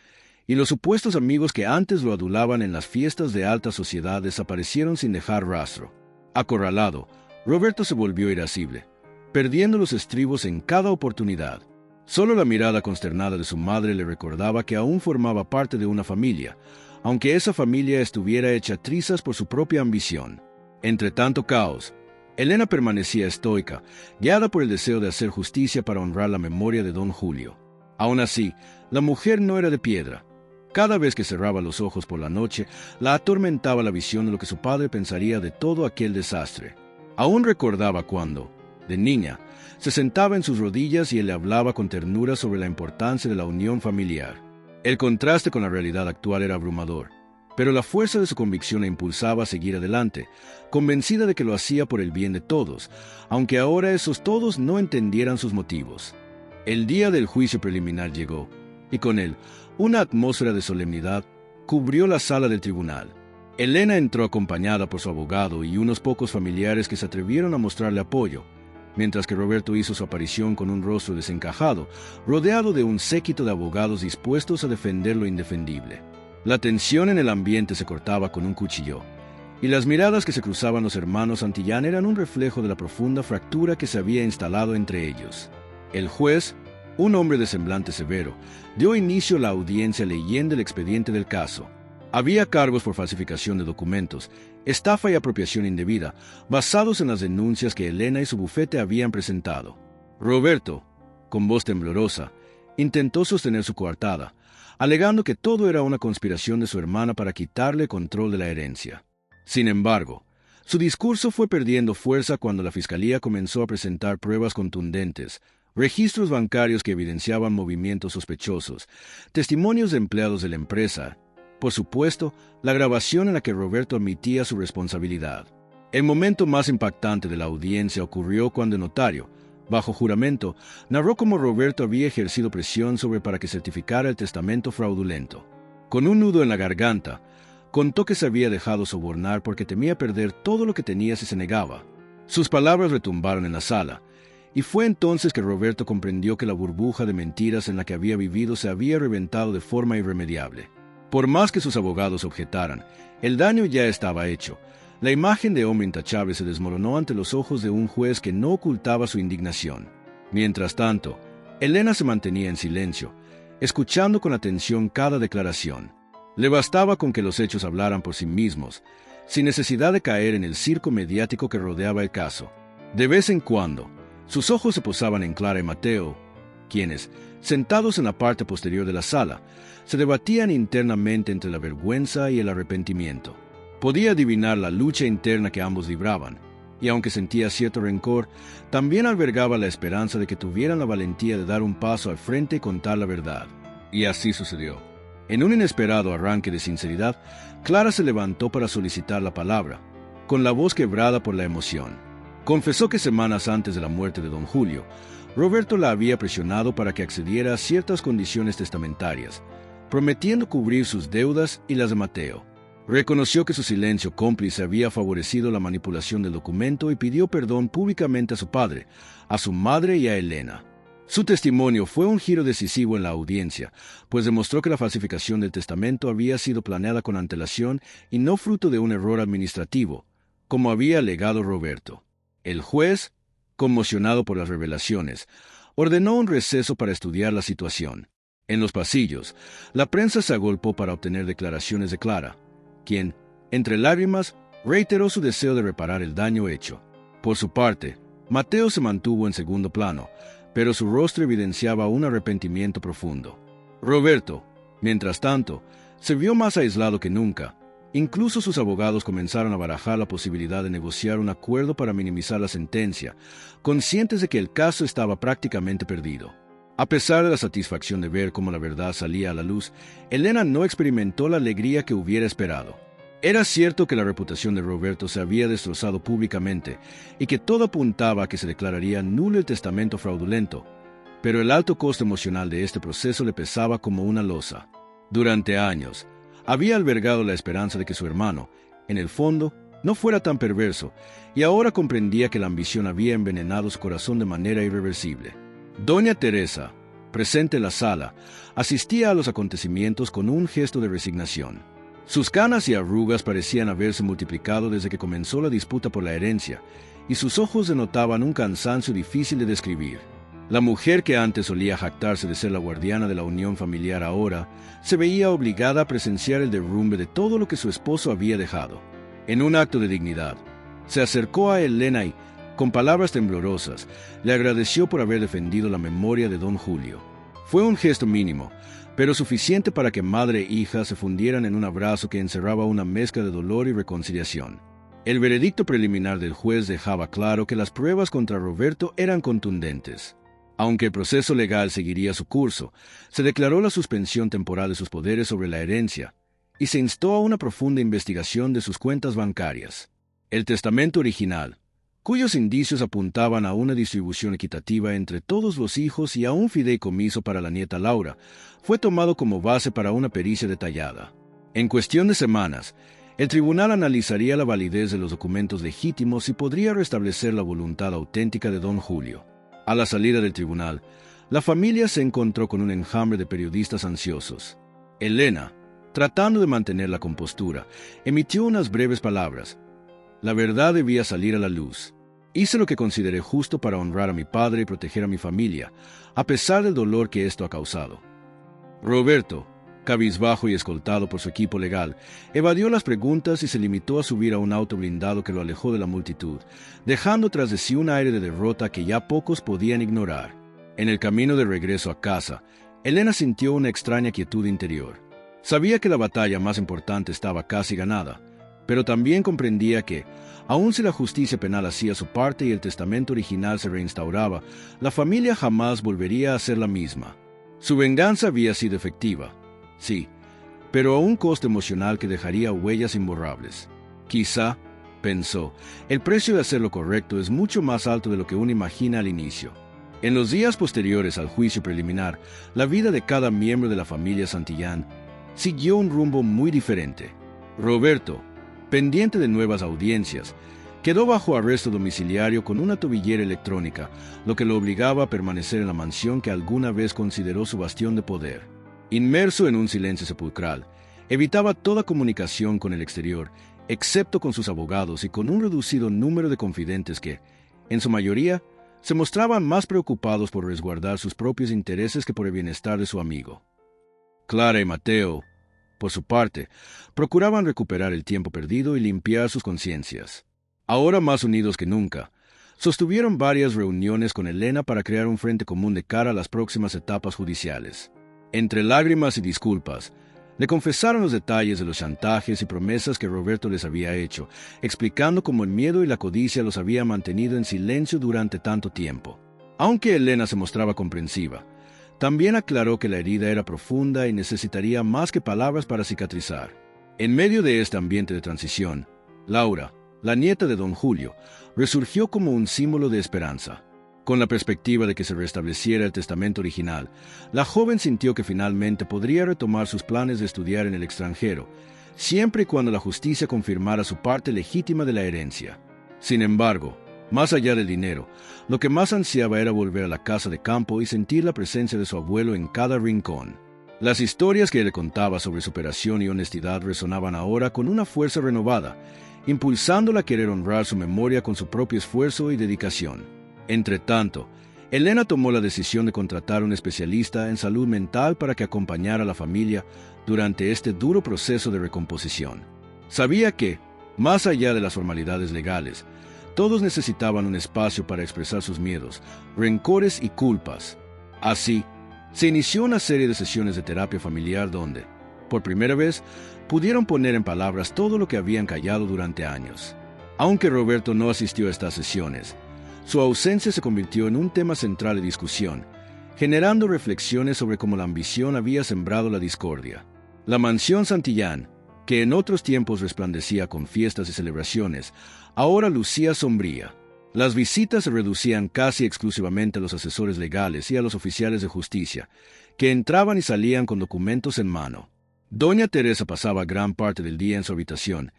y los supuestos amigos que antes lo adulaban en las fiestas de alta sociedad desaparecieron sin dejar rastro. Acorralado, Roberto se volvió irascible, perdiendo los estribos en cada oportunidad. Solo la mirada consternada de su madre le recordaba que aún formaba parte de una familia, aunque esa familia estuviera hecha trizas por su propia ambición. Entre tanto caos, Elena permanecía estoica, guiada por el deseo de hacer justicia para honrar la memoria de don Julio. Aún así, la mujer no era de piedra. Cada vez que cerraba los ojos por la noche, la atormentaba la visión de lo que su padre pensaría de todo aquel desastre. Aún recordaba cuando, de niña, se sentaba en sus rodillas y él le hablaba con ternura sobre la importancia de la unión familiar. El contraste con la realidad actual era abrumador, pero la fuerza de su convicción le impulsaba a seguir adelante, convencida de que lo hacía por el bien de todos, aunque ahora esos todos no entendieran sus motivos. El día del juicio preliminar llegó, y con él, una atmósfera de solemnidad cubrió la sala del tribunal. Elena entró acompañada por su abogado y unos pocos familiares que se atrevieron a mostrarle apoyo, mientras que Roberto hizo su aparición con un rostro desencajado, rodeado de un séquito de abogados dispuestos a defender lo indefendible. La tensión en el ambiente se cortaba con un cuchillo, y las miradas que se cruzaban los hermanos Santillán eran un reflejo de la profunda fractura que se había instalado entre ellos. El juez, un hombre de semblante severo, dio inicio a la audiencia leyendo el expediente del caso. Había cargos por falsificación de documentos, estafa y apropiación indebida, basados en las denuncias que Elena y su bufete habían presentado. Roberto, con voz temblorosa, intentó sostener su coartada, alegando que todo era una conspiración de su hermana para quitarle control de la herencia. Sin embargo, su discurso fue perdiendo fuerza cuando la fiscalía comenzó a presentar pruebas contundentes, registros bancarios que evidenciaban movimientos sospechosos, testimonios de empleados de la empresa, por supuesto, la grabación en la que Roberto admitía su responsabilidad. El momento más impactante de la audiencia ocurrió cuando el notario, bajo juramento, narró cómo Roberto había ejercido presión para que certificara el testamento fraudulento. Con un nudo en la garganta, contó que se había dejado sobornar porque temía perder todo lo que tenía si se negaba. Sus palabras retumbaron en la sala, y fue entonces que Roberto comprendió que la burbuja de mentiras en la que había vivido se había reventado de forma irremediable. Por más que sus abogados objetaran, el daño ya estaba hecho. La imagen de hombre intachable se desmoronó ante los ojos de un juez que no ocultaba su indignación. Mientras tanto, Elena se mantenía en silencio, escuchando con atención cada declaración. Le bastaba con que los hechos hablaran por sí mismos, sin necesidad de caer en el circo mediático que rodeaba el caso. De vez en cuando, sus ojos se posaban en Clara y Mateo, quienes, sentados en la parte posterior de la sala, se debatían internamente entre la vergüenza y el arrepentimiento. Podía adivinar la lucha interna que ambos libraban, y aunque sentía cierto rencor, también albergaba la esperanza de que tuvieran la valentía de dar un paso al frente y contar la verdad. Y así sucedió. En un inesperado arranque de sinceridad, Clara se levantó para solicitar la palabra, con la voz quebrada por la emoción. Confesó que semanas antes de la muerte de don Julio, Roberto la había presionado para que accediera a ciertas condiciones testamentarias, prometiendo cubrir sus deudas y las de Mateo. Reconoció que su silencio cómplice había favorecido la manipulación del documento y pidió perdón públicamente a su padre, a su madre y a Elena. Su testimonio fue un giro decisivo en la audiencia, pues demostró que la falsificación del testamento había sido planeada con antelación y no fruto de un error administrativo, como había alegado Roberto. El juez, conmocionado por las revelaciones, ordenó un receso para estudiar la situación. En los pasillos, la prensa se agolpó para obtener declaraciones de Clara, quien, entre lágrimas, reiteró su deseo de reparar el daño hecho. Por su parte, Mateo se mantuvo en segundo plano, pero su rostro evidenciaba un arrepentimiento profundo. Roberto, mientras tanto, se vio más aislado que nunca. Incluso sus abogados comenzaron a barajar la posibilidad de negociar un acuerdo para minimizar la sentencia, conscientes de que el caso estaba prácticamente perdido. A pesar de la satisfacción de ver cómo la verdad salía a la luz, Elena no experimentó la alegría que hubiera esperado. Era cierto que la reputación de Roberto se había destrozado públicamente y que todo apuntaba a que se declararía nulo el testamento fraudulento, pero el alto costo emocional de este proceso le pesaba como una losa. Durante años, había albergado la esperanza de que su hermano, en el fondo, no fuera tan perverso, y ahora comprendía que la ambición había envenenado su corazón de manera irreversible. Doña Teresa, presente en la sala, asistía a los acontecimientos con un gesto de resignación. Sus canas y arrugas parecían haberse multiplicado desde que comenzó la disputa por la herencia, y sus ojos denotaban un cansancio difícil de describir. La mujer que antes solía jactarse de ser la guardiana de la unión familiar ahora se veía obligada a presenciar el derrumbe de todo lo que su esposo había dejado. En un acto de dignidad, se acercó a Elena y, con palabras temblorosas, le agradeció por haber defendido la memoria de don Julio. Fue un gesto mínimo, pero suficiente para que madre e hija se fundieran en un abrazo que encerraba una mezcla de dolor y reconciliación. El veredicto preliminar del juez dejaba claro que las pruebas contra Roberto eran contundentes. Aunque el proceso legal seguiría su curso, se declaró la suspensión temporal de sus poderes sobre la herencia y se instó a una profunda investigación de sus cuentas bancarias. El testamento original, cuyos indicios apuntaban a una distribución equitativa entre todos los hijos y a un fideicomiso para la nieta Laura, fue tomado como base para una pericia detallada. En cuestión de semanas, el tribunal analizaría la validez de los documentos legítimos y podría restablecer la voluntad auténtica de don Julio. A la salida del tribunal, la familia se encontró con un enjambre de periodistas ansiosos. Elena, tratando de mantener la compostura, emitió unas breves palabras. La verdad debía salir a la luz. Hice lo que consideré justo para honrar a mi padre y proteger a mi familia, a pesar del dolor que esto ha causado. Roberto, cabizbajo y escoltado por su equipo legal, evadió las preguntas y se limitó a subir a un auto blindado que lo alejó de la multitud, dejando tras de sí un aire de derrota que ya pocos podían ignorar. En el camino de regreso a casa, Elena sintió una extraña quietud interior. Sabía que la batalla más importante estaba casi ganada, pero también comprendía que, aun si la justicia penal hacía su parte y el testamento original se reinstauraba, la familia jamás volvería a ser la misma. Su venganza había sido efectiva, sí, pero a un costo emocional que dejaría huellas imborrables. Quizá, pensó, el precio de hacer lo correcto es mucho más alto de lo que uno imagina al inicio. En los días posteriores al juicio preliminar, la vida de cada miembro de la familia Santillán siguió un rumbo muy diferente. Roberto, pendiente de nuevas audiencias, quedó bajo arresto domiciliario con una tobillera electrónica, lo que lo obligaba a permanecer en la mansión que alguna vez consideró su bastión de poder. Inmerso en un silencio sepulcral, evitaba toda comunicación con el exterior, excepto con sus abogados y con un reducido número de confidentes que, en su mayoría, se mostraban más preocupados por resguardar sus propios intereses que por el bienestar de su amigo. Clara y Mateo, por su parte, procuraban recuperar el tiempo perdido y limpiar sus conciencias. Ahora más unidos que nunca, sostuvieron varias reuniones con Elena para crear un frente común de cara a las próximas etapas judiciales. Entre lágrimas y disculpas, le confesaron los detalles de los chantajes y promesas que Roberto les había hecho, explicando cómo el miedo y la codicia los había mantenido en silencio durante tanto tiempo. Aunque Elena se mostraba comprensiva, también aclaró que la herida era profunda y necesitaría más que palabras para cicatrizar. En medio de este ambiente de transición, Laura, la nieta de don Julio, resurgió como un símbolo de esperanza. Con la perspectiva de que se restableciera el testamento original, la joven sintió que finalmente podría retomar sus planes de estudiar en el extranjero, siempre y cuando la justicia confirmara su parte legítima de la herencia. Sin embargo, más allá del dinero, lo que más ansiaba era volver a la casa de campo y sentir la presencia de su abuelo en cada rincón. Las historias que él contaba sobre superación y honestidad resonaban ahora con una fuerza renovada, impulsándola a querer honrar su memoria con su propio esfuerzo y dedicación. Entretanto, Elena tomó la decisión de contratar a un especialista en salud mental para que acompañara a la familia durante este duro proceso de recomposición. Sabía que, más allá de las formalidades legales, todos necesitaban un espacio para expresar sus miedos, rencores y culpas. Así, se inició una serie de sesiones de terapia familiar donde, por primera vez, pudieron poner en palabras todo lo que habían callado durante años. Aunque Roberto no asistió a estas sesiones, su ausencia se convirtió en un tema central de discusión, generando reflexiones sobre cómo la ambición había sembrado la discordia. La mansión Santillán, que en otros tiempos resplandecía con fiestas y celebraciones, ahora lucía sombría. Las visitas se reducían casi exclusivamente a los asesores legales y a los oficiales de justicia, que entraban y salían con documentos en mano. Doña Teresa pasaba gran parte del día en su habitación,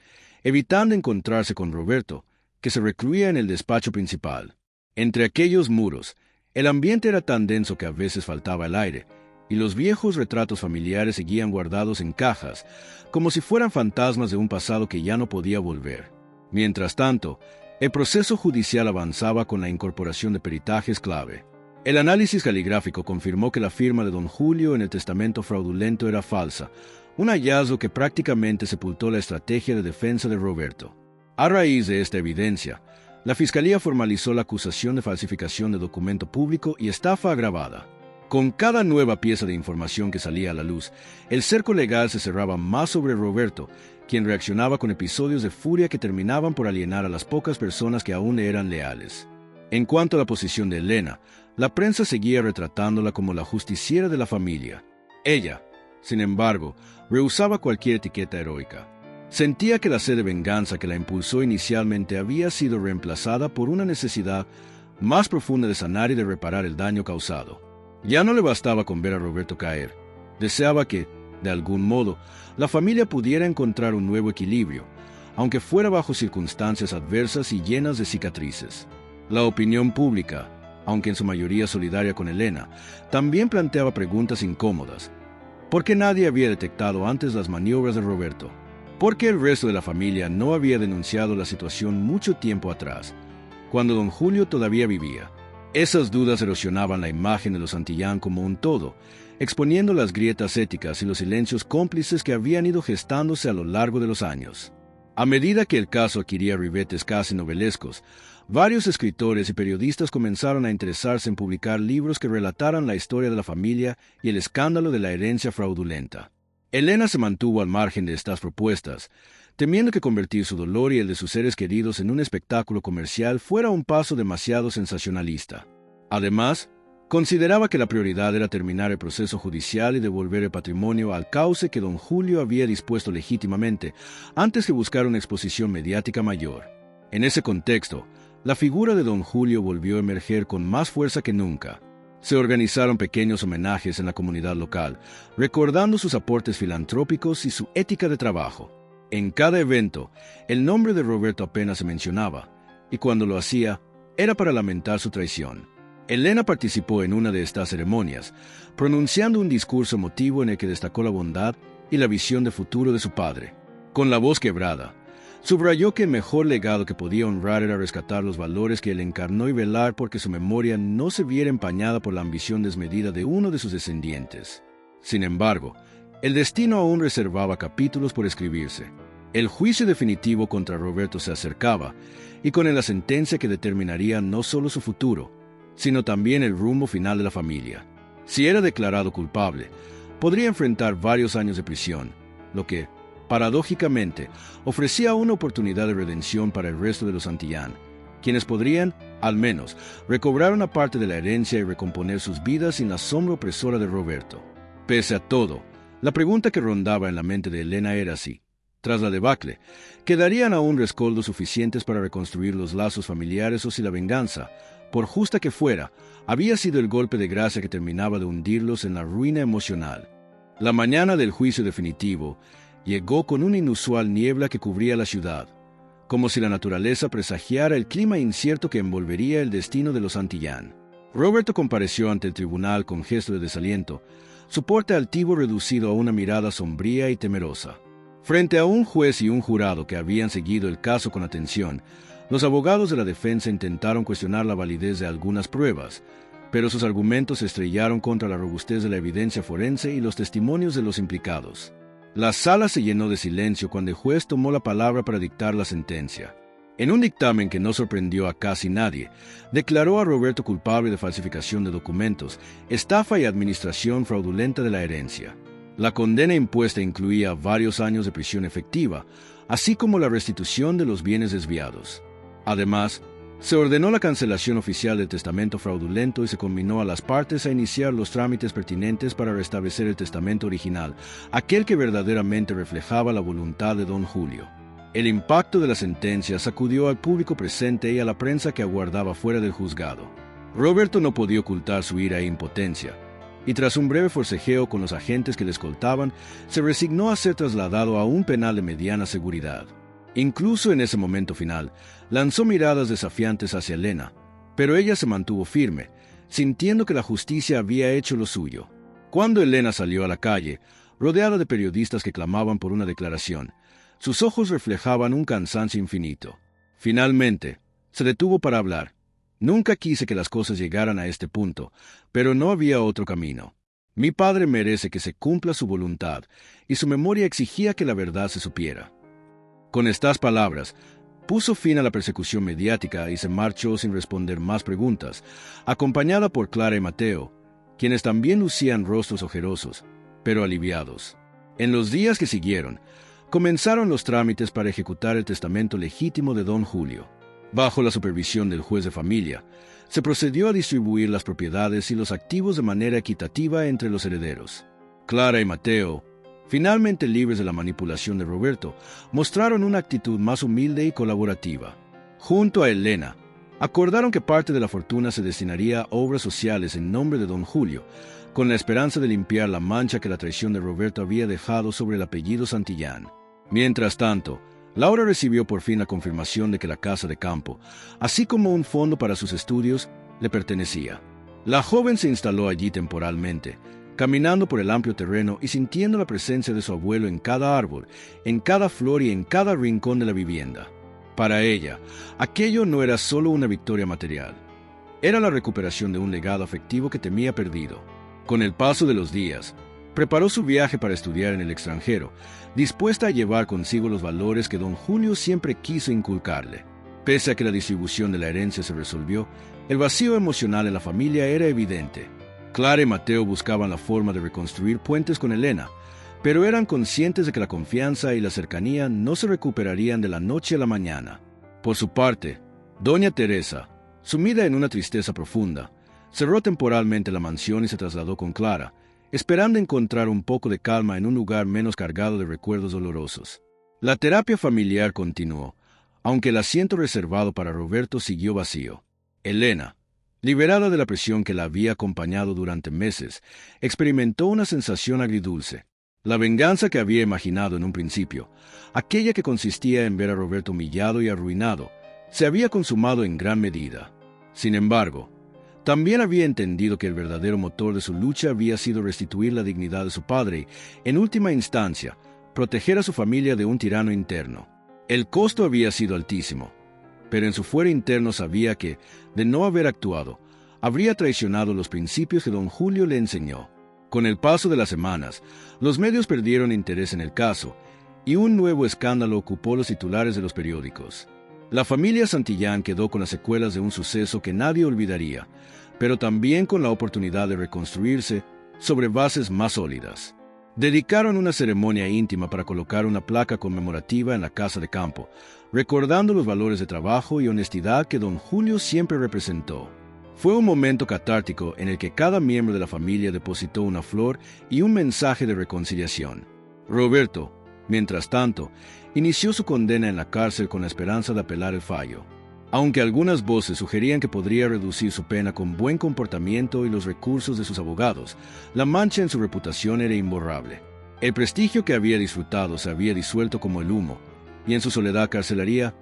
evitando encontrarse con Roberto, que se recluía en el despacho principal. Entre aquellos muros, El ambiente era tan denso que a veces faltaba el aire, y los viejos retratos familiares seguían guardados en cajas, como si fueran fantasmas de un pasado que ya no podía volver. Mientras tanto, el proceso judicial avanzaba con la incorporación de peritajes clave. El análisis caligráfico confirmó que la firma de don Julio en el testamento fraudulento era falsa, un hallazgo que prácticamente sepultó la estrategia de defensa de Roberto. A raíz de esta evidencia, la Fiscalía formalizó la acusación de falsificación de documento público y estafa agravada. Con cada nueva pieza de información que salía a la luz, el cerco legal se cerraba más sobre Roberto, quien reaccionaba con episodios de furia que terminaban por alienar a las pocas personas que aún le eran leales. En cuanto a la posición de Elena, la prensa seguía retratándola como la justiciera de la familia. Ella, sin embargo, rehusaba cualquier etiqueta heroica. Sentía que la sed de venganza que la impulsó inicialmente había sido reemplazada por una necesidad más profunda de sanar y de reparar el daño causado. Ya no le bastaba con ver a Roberto caer. Deseaba que, de algún modo, la familia pudiera encontrar un nuevo equilibrio, aunque fuera bajo circunstancias adversas y llenas de cicatrices. La opinión pública, aunque en su mayoría solidaria con Elena, también planteaba preguntas incómodas. ¿Por qué nadie había detectado antes las maniobras de Roberto? ¿Por qué el resto de la familia no había denunciado la situación mucho tiempo atrás, cuando don Julio todavía vivía? Esas dudas erosionaban la imagen de los Santillán como un todo, exponiendo las grietas éticas y los silencios cómplices que habían ido gestándose a lo largo de los años. A medida que el caso adquiría ribetes casi novelescos, varios escritores y periodistas comenzaron a interesarse en publicar libros que relataran la historia de la familia y el escándalo de la herencia fraudulenta. Elena se mantuvo al margen de estas propuestas, temiendo que convertir su dolor y el de sus seres queridos en un espectáculo comercial fuera un paso demasiado sensacionalista. Además, consideraba que la prioridad era terminar el proceso judicial y devolver el patrimonio al cauce que don Julio había dispuesto legítimamente, antes que buscar una exposición mediática mayor. En ese contexto, la figura de don Julio volvió a emerger con más fuerza que nunca. Se organizaron pequeños homenajes en la comunidad local, recordando sus aportes filantrópicos y su ética de trabajo. En cada evento, el nombre de Roberto apenas se mencionaba, y cuando lo hacía, era para lamentar su traición. Elena participó en una de estas ceremonias, pronunciando un discurso emotivo en el que destacó la bondad y la visión de futuro de su padre. Con la voz quebrada, subrayó que el mejor legado que podía honrar era rescatar los valores que él encarnó y velar porque su memoria no se viera empañada por la ambición desmedida de uno de sus descendientes. Sin embargo, el destino aún reservaba capítulos por escribirse. El juicio definitivo contra Roberto se acercaba, y con él la sentencia que determinaría no solo su futuro, sino también el rumbo final de la familia. Si era declarado culpable, podría enfrentar varios años de prisión, lo que, paradójicamente, ofrecía una oportunidad de redención para el resto de los Santillán, quienes podrían, al menos, recobrar una parte de la herencia y recomponer sus vidas sin la sombra opresora de Roberto. Pese a todo, la pregunta que rondaba en la mente de Elena era si, tras la debacle, quedarían aún rescoldos suficientes para reconstruir los lazos familiares o si la venganza, por justa que fuera, había sido el golpe de gracia que terminaba de hundirlos en la ruina emocional. La mañana del juicio definitivo llegó con una inusual niebla que cubría la ciudad, como si la naturaleza presagiara el clima incierto que envolvería el destino de los Santillán. Roberto compareció ante el tribunal con gesto de desaliento, su porte altivo reducido a una mirada sombría y temerosa. Frente a un juez y un jurado que habían seguido el caso con atención, los abogados de la defensa intentaron cuestionar la validez de algunas pruebas, pero sus argumentos se estrellaron contra la robustez de la evidencia forense y los testimonios de los implicados. La sala se llenó de silencio cuando el juez tomó la palabra para dictar la sentencia. En un dictamen que no sorprendió a casi nadie, declaró a Roberto culpable de falsificación de documentos, estafa y administración fraudulenta de la herencia. La condena impuesta incluía varios años de prisión efectiva, así como la restitución de los bienes desviados. Además, se ordenó la cancelación oficial del testamento fraudulento y se conminó a las partes a iniciar los trámites pertinentes para restablecer el testamento original, aquel que verdaderamente reflejaba la voluntad de don Julio. El impacto de la sentencia sacudió al público presente y a la prensa que aguardaba fuera del juzgado. Roberto no podía ocultar su ira e impotencia, y tras un breve forcejeo con los agentes que le escoltaban, se resignó a ser trasladado a un penal de mediana seguridad. Incluso en ese momento final, lanzó miradas desafiantes hacia Elena, pero ella se mantuvo firme, sintiendo que la justicia había hecho lo suyo. Cuando Elena salió a la calle, rodeada de periodistas que clamaban por una declaración, sus ojos reflejaban un cansancio infinito. Finalmente, se detuvo para hablar. Nunca quise que las cosas llegaran a este punto, pero no había otro camino. Mi padre merece que se cumpla su voluntad, y su memoria exigía que la verdad se supiera. Con estas palabras, puso fin a la persecución mediática y se marchó sin responder más preguntas, acompañada por Clara y Mateo, quienes también lucían rostros ojerosos, pero aliviados. En los días que siguieron, comenzaron los trámites para ejecutar el testamento legítimo de don Julio. Bajo la supervisión del juez de familia, se procedió a distribuir las propiedades y los activos de manera equitativa entre los herederos. Clara y Mateo, finalmente libres de la manipulación de Roberto, mostraron una actitud más humilde y colaborativa. Junto a Elena, acordaron que parte de la fortuna se destinaría a obras sociales en nombre de don Julio, con la esperanza de limpiar la mancha que la traición de Roberto había dejado sobre el apellido Santillán. Mientras tanto, Laura recibió por fin la confirmación de que la casa de campo, así como un fondo para sus estudios, le pertenecía. La joven se instaló allí temporalmente, caminando por el amplio terreno y sintiendo la presencia de su abuelo en cada árbol, en cada flor y en cada rincón de la vivienda. Para ella, aquello no era solo una victoria material. Era la recuperación de un legado afectivo que temía perdido. Con el paso de los días, preparó su viaje para estudiar en el extranjero, dispuesta a llevar consigo los valores que don Julio siempre quiso inculcarle. Pese a que la distribución de la herencia se resolvió, el vacío emocional en la familia era evidente. Clara y Mateo buscaban la forma de reconstruir puentes con Elena, pero eran conscientes de que la confianza y la cercanía no se recuperarían de la noche a la mañana. Por su parte, doña Teresa, sumida en una tristeza profunda, cerró temporalmente la mansión y se trasladó con Clara, esperando encontrar un poco de calma en un lugar menos cargado de recuerdos dolorosos. La terapia familiar continuó, aunque el asiento reservado para Roberto siguió vacío. Elena, liberada de la presión que la había acompañado durante meses, experimentó una sensación agridulce. La venganza que había imaginado en un principio, aquella que consistía en ver a Roberto humillado y arruinado, se había consumado en gran medida. Sin embargo, también había entendido que el verdadero motor de su lucha había sido restituir la dignidad de su padre y, en última instancia, proteger a su familia de un tirano interno. El costo había sido altísimo, pero en su fuero interno sabía que, de no haber actuado, habría traicionado los principios que don Julio le enseñó. Con el paso de las semanas, los medios perdieron interés en el caso, y un nuevo escándalo ocupó los titulares de los periódicos. La familia Santillán quedó con las secuelas de un suceso que nadie olvidaría, pero también con la oportunidad de reconstruirse sobre bases más sólidas. Dedicaron una ceremonia íntima para colocar una placa conmemorativa en la casa de campo, recordando los valores de trabajo y honestidad que don Julio siempre representó. Fue un momento catártico en el que cada miembro de la familia depositó una flor y un mensaje de reconciliación. Roberto, mientras tanto, inició su condena en la cárcel con la esperanza de apelar el fallo. Aunque algunas voces sugerían que podría reducir su pena con buen comportamiento y los recursos de sus abogados, la mancha en su reputación era imborrable. El prestigio que había disfrutado se había disuelto como el humo, y en su soledad carcelaria,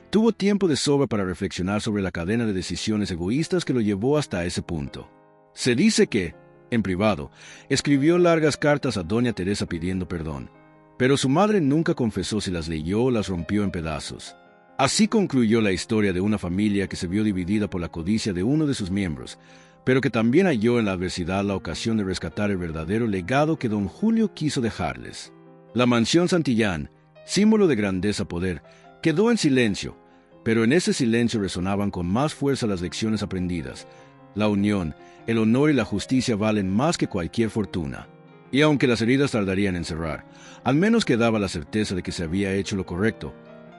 tuvo tiempo de sobra para reflexionar sobre la cadena de decisiones egoístas que lo llevó hasta ese punto. Se dice que, en privado, escribió largas cartas a doña Teresa pidiendo perdón, pero su madre nunca confesó si las leyó o las rompió en pedazos. Así concluyó la historia de una familia que se vio dividida por la codicia de uno de sus miembros, pero que también halló en la adversidad la ocasión de rescatar el verdadero legado que don Julio quiso dejarles. La mansión Santillán, símbolo de grandeza-poder, quedó en silencio, pero en ese silencio resonaban con más fuerza las lecciones aprendidas. La unión, el honor y la justicia valen más que cualquier fortuna. Y aunque las heridas tardarían en cerrar, al menos quedaba la certeza de que se había hecho lo correcto,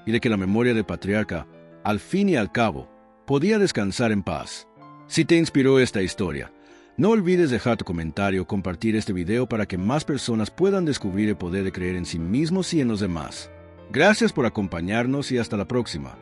y de que la memoria del patriarca, al fin y al cabo, podía descansar en paz. Si te inspiró esta historia, no olvides dejar tu comentario o compartir este video para que más personas puedan descubrir el poder de creer en sí mismos y en los demás. Gracias por acompañarnos y hasta la próxima.